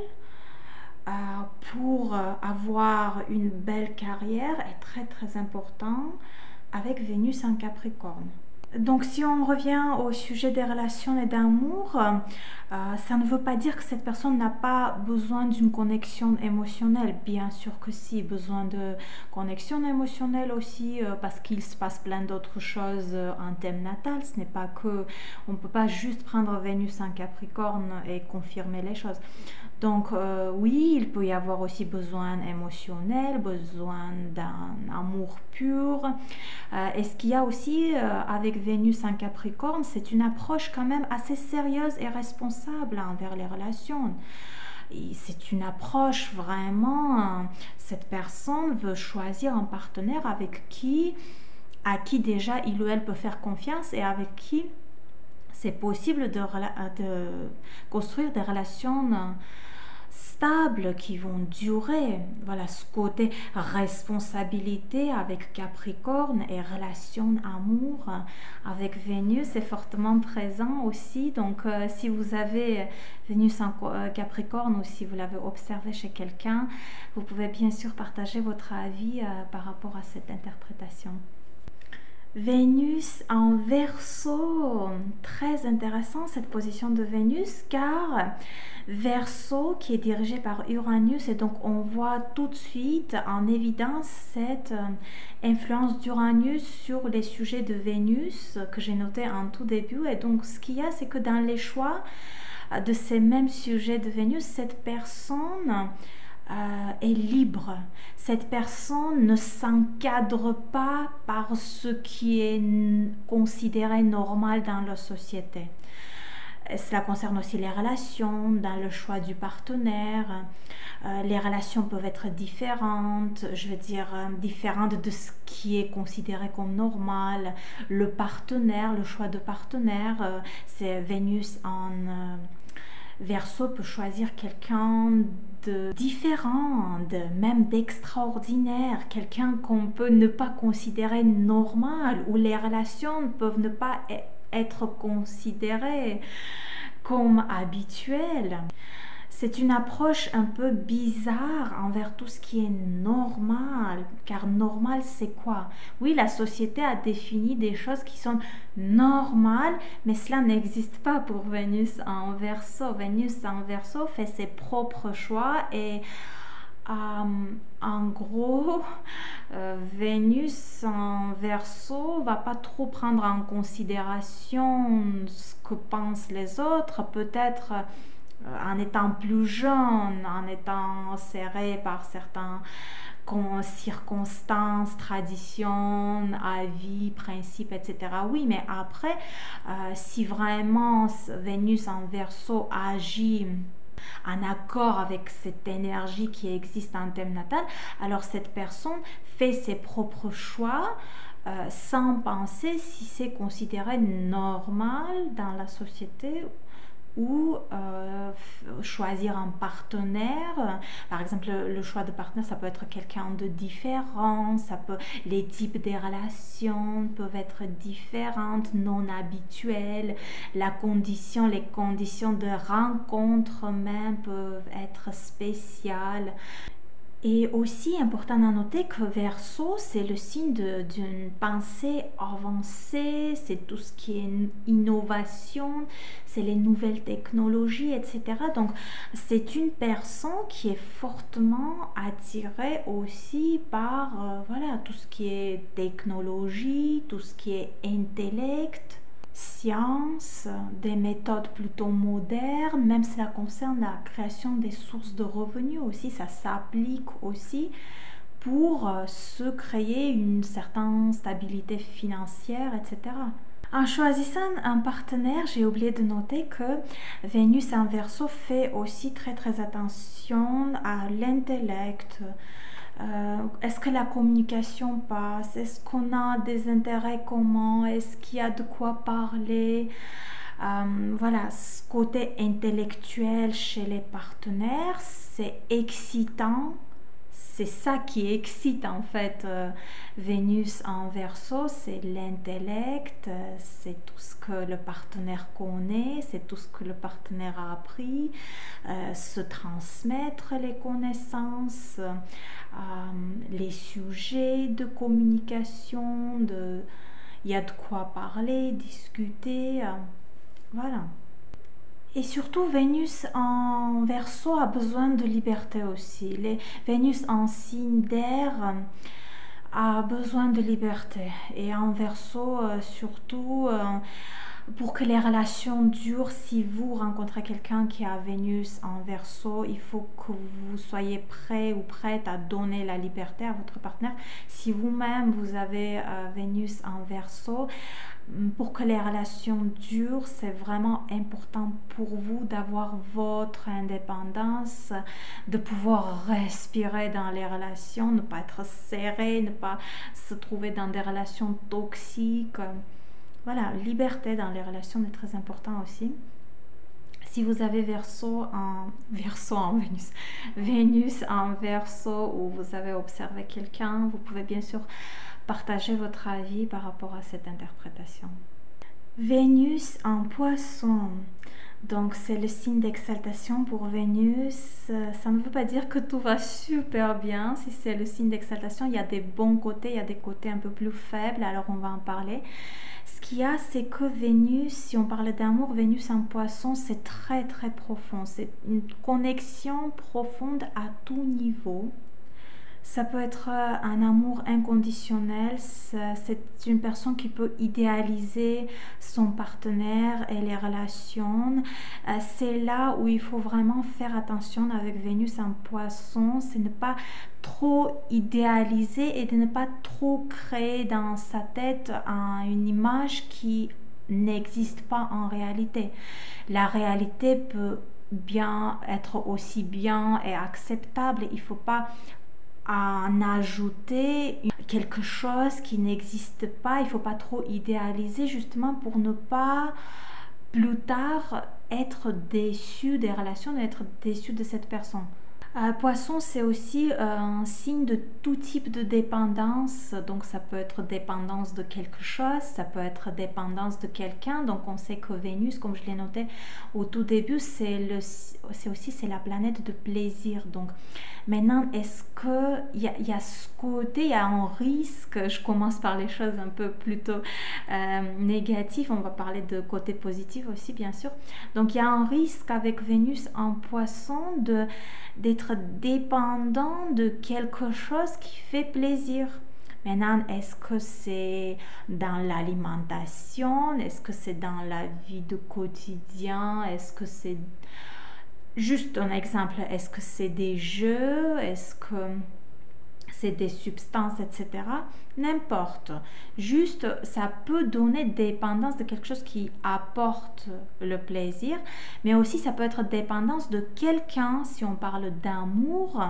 pour avoir une belle carrière est très très important avec Vénus en Capricorne. Donc si on revient au sujet des relations et d'amour, ça ne veut pas dire que cette personne n'a pas besoin d'une connexion émotionnelle. Bien sûr que si, besoin de connexion émotionnelle aussi, parce qu'il se passe plein d'autres choses en thème natal. Ce n'est pas que, on ne peut pas juste prendre Vénus en Capricorne et confirmer les choses. Donc oui, il peut y avoir aussi besoin émotionnel, besoin d'un amour pur. Et ce qu'il y a aussi avec Vénus en Capricorne, c'est une approche quand même assez sérieuse et responsable envers les relations. C'est une approche vraiment, cette personne veut choisir un partenaire à qui déjà il ou elle peut faire confiance et avec qui c'est possible de construire des relations stables qui vont durer. Voilà, ce côté responsabilité avec Capricorne et relation amour avec Vénus est fortement présent aussi. Donc si vous avez Vénus en Capricorne ou si vous l'avez observé chez quelqu'un, vous pouvez bien sûr partager votre avis par rapport à cette interprétation. Vénus en Verseau, très intéressant cette position de Vénus, car Verseau qui est dirigé par Uranus, et donc on voit tout de suite en évidence cette influence d'Uranus sur les sujets de Vénus que j'ai noté en tout début. Et donc ce qu'il y a, c'est que dans les choix de ces mêmes sujets de Vénus, cette personne est libre. Cette personne ne s'encadre pas par ce qui est considéré normal dans la société. Cela concerne aussi les relations, dans le choix du partenaire. Les relations peuvent être différentes, je veux dire différentes de ce qui est considéré comme normal. Le partenaire, le choix de partenaire, c'est Vénus en Verseau peut choisir quelqu'un de différent, même d'extraordinaire, quelqu'un qu'on peut ne pas considérer normal, où les relations peuvent ne pas être considérées comme habituelles. C'est une approche un peu bizarre envers tout ce qui est normal, car normal c'est quoi? Oui, la société a défini des choses qui sont normales, mais cela n'existe pas pour Vénus en Verseau. Vénus en Verseau fait ses propres choix et en gros, Vénus en Verseau va pas trop prendre en considération ce que pensent les autres, peut-être en étant plus jeune, en étant serré par certaines circonstances, traditions, avis, principes, etc. Oui, mais après, si vraiment Vénus en Verseau agit en accord avec cette énergie qui existe en thème natal, alors cette personne fait ses propres choix sans penser si c'est considéré normal dans la société ou choisir un partenaire. Par exemple, le choix de partenaire, ça peut être quelqu'un de différent, les types des relations peuvent être différentes, non habituelles, les conditions de rencontre même peuvent être spéciales. Et aussi important à noter que Verseau, c'est le signe d'une pensée avancée, c'est tout ce qui est innovation, c'est les nouvelles technologies, etc. Donc, c'est une personne qui est fortement attirée aussi par voilà, tout ce qui est technologie, tout ce qui est intellect, science, des méthodes plutôt modernes, même cela concerne la création des sources de revenus aussi, ça s'applique aussi pour se créer une certaine stabilité financière, etc. En choisissant un partenaire, j'ai oublié de noter que Vénus en Verseau fait aussi très très attention à l'intellect. Est-ce que la communication passe? Est-ce qu'on a des intérêts communs? Est-ce qu'il y a de quoi parler? Voilà, ce côté intellectuel chez les partenaires, c'est excitant. C'est ça qui excite en fait Vénus en Verseau, c'est l'intellect, c'est tout ce que le partenaire connaît, c'est tout ce que le partenaire a appris, se transmettre les connaissances, les sujets de communication, il y a de quoi parler, discuter, voilà. Et surtout, Vénus en Verseau a besoin de liberté aussi. Vénus en signe d'air a besoin de liberté. Et en Verseau, surtout, pour que les relations durent, si vous rencontrez quelqu'un qui a Vénus en Verseau, il faut que vous soyez prêt ou prête à donner la liberté à votre partenaire. Si vous-même vous avez Vénus en Verseau, pour que les relations durent, c'est vraiment important pour vous d'avoir votre indépendance, de pouvoir respirer dans les relations, ne pas être serré, ne pas se trouver dans des relations toxiques. Voilà, liberté dans les relations est très important aussi. Si vous avez Vénus en Verseau ou vous avez observé quelqu'un, vous pouvez bien sûr partager votre avis par rapport à cette interprétation. Vénus en Poisson. Donc c'est le signe d'exaltation pour Vénus. Ça ne veut pas dire que tout va super bien. Si c'est le signe d'exaltation, il y a des bons côtés, il y a des côtés un peu plus faibles, alors on va en parler. Ce qu'il y a, c'est que Vénus, si on parle d'amour, Vénus en Poisson, c'est très très profond. C'est une connexion profonde à tout niveau. Ça peut être un amour inconditionnel, c'est une personne qui peut idéaliser son partenaire et les relations. C'est là où il faut vraiment faire attention avec Vénus en Poisson, c'est ne pas trop idéaliser et de ne pas trop créer dans sa tête une image qui n'existe pas en réalité. La réalité peut bien être aussi bien et acceptable, il ne faut pas en ajouter quelque chose qui n'existe pas. Il ne faut pas trop idéaliser justement pour ne pas plus tard être déçu des relations, être déçu de cette personne. Poisson, c'est aussi un signe de tout type de dépendance. Donc ça peut être dépendance de quelque chose, ça peut être dépendance de quelqu'un. Donc on sait que Vénus, comme je l'ai noté au tout début, c'est la planète de plaisir. Donc maintenant, est-ce qu'il y a ce côté, il y a un risque, je commence par les choses un peu plutôt négatives, on va parler de côté positif aussi bien sûr. Donc il y a un risque avec Vénus en Poisson d'être dépendant de quelque chose qui fait plaisir. Maintenant, est-ce que c'est dans l'alimentation? Est-ce que c'est dans la vie de quotidien? Est-ce que c'est juste un exemple? Est-ce que c'est des jeux? Est-ce que c'est des substances, etc. N'importe. Juste, ça peut donner dépendance de quelque chose qui apporte le plaisir, mais aussi ça peut être dépendance de quelqu'un. Si on parle d'amour,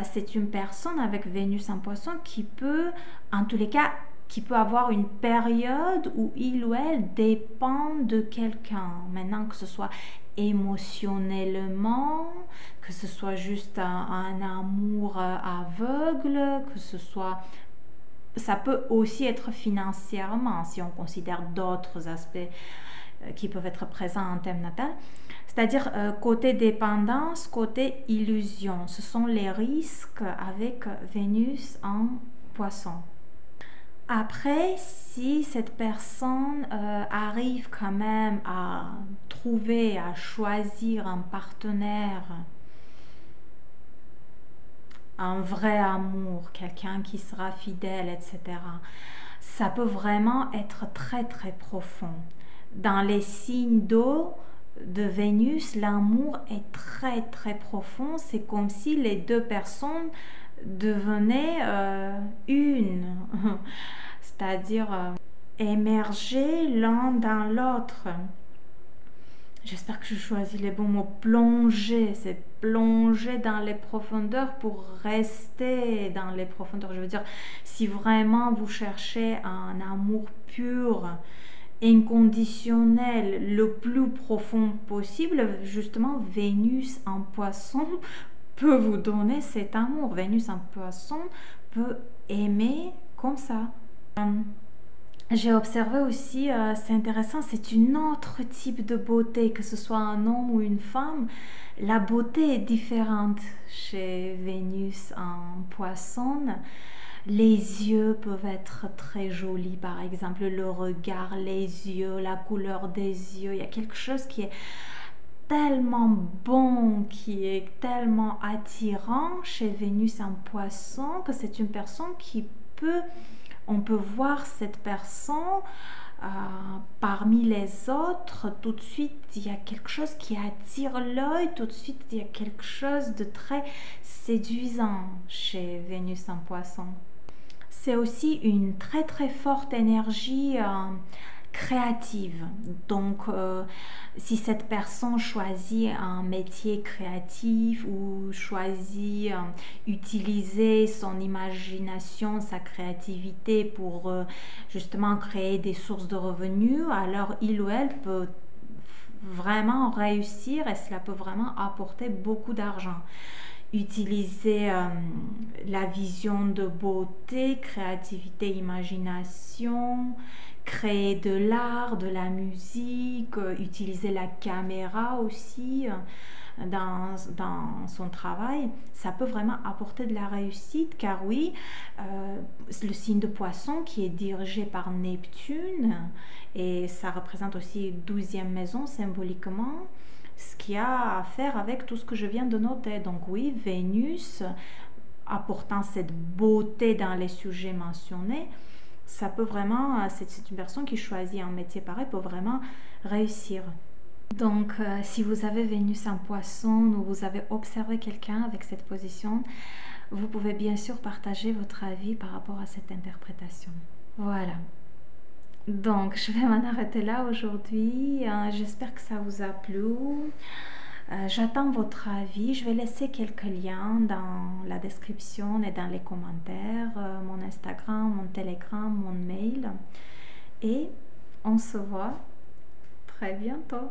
c'est une personne avec Vénus en Poisson qui peut, en tous les cas, qui peut avoir une période où il ou elle dépend de quelqu'un. Maintenant, que ce soit émotionnellement, que ce soit juste un amour aveugle, que ce soit... Ça peut aussi être financièrement, si on considère d'autres aspects qui peuvent être présents en thème natal. C'est-à-dire côté dépendance, côté illusion. Ce sont les risques avec Vénus en Poisson. Après, si cette personne arrive quand même à trouver, à choisir un partenaire, un vrai amour, quelqu'un qui sera fidèle, etc., ça peut vraiment être très très profond. Dans les signes d'eau de Vénus, l'amour est très très profond. C'est comme si les deux personnes devenaient une, c'est-à-dire émerger l'un dans l'autre. J'espère que je choisis les bons mots. Plonger, c'est plonger dans les profondeurs pour rester dans les profondeurs. Je veux dire, si vraiment vous cherchez un amour pur, inconditionnel, le plus profond possible, justement, Vénus en Poisson peut vous donner cet amour. Vénus en Poisson peut aimer comme ça. J'ai observé aussi, c'est intéressant, c'est une autre type de beauté, que ce soit un homme ou une femme. La beauté est différente chez Vénus en Poisson. Les yeux peuvent être très jolis, par exemple, le regard, les yeux, la couleur des yeux. Il y a quelque chose qui est tellement bon, qui est tellement attirant chez Vénus en Poisson, que c'est une personne qui peut, on peut voir cette personne parmi les autres. Tout de suite il y a quelque chose qui attire l'œil, tout de suite il y a quelque chose de très séduisant chez Vénus en Poisson. C'est aussi une très très forte énergie créative. Donc, si cette personne choisit un métier créatif ou choisit utiliser son imagination, sa créativité pour justement créer des sources de revenus, alors il ou elle peut vraiment réussir et cela peut vraiment apporter beaucoup d'argent. Utiliser la vision de beauté, créativité, imagination, créer de l'art, de la musique, utiliser la caméra aussi dans son travail, ça peut vraiment apporter de la réussite, car oui, le signe de Poisson qui est dirigé par Neptune, et ça représente aussi 12e maison symboliquement, ce qui a à faire avec tout ce que je viens de noter. Donc oui, Vénus apportant cette beauté dans les sujets mentionnés, ça peut vraiment, c'est une personne qui choisit un métier pareil peut vraiment réussir. Donc si vous avez Vénus en Poisson ou vous avez observé quelqu'un avec cette position, vous pouvez bien sûr partager votre avis par rapport à cette interprétation. Voilà. Donc, je vais m'en arrêter là aujourd'hui. J'espère que ça vous a plu. J'attends votre avis. Je vais laisser quelques liens dans la description et dans les commentaires. Mon Instagram, mon Telegram, mon mail. Et on se voit très bientôt.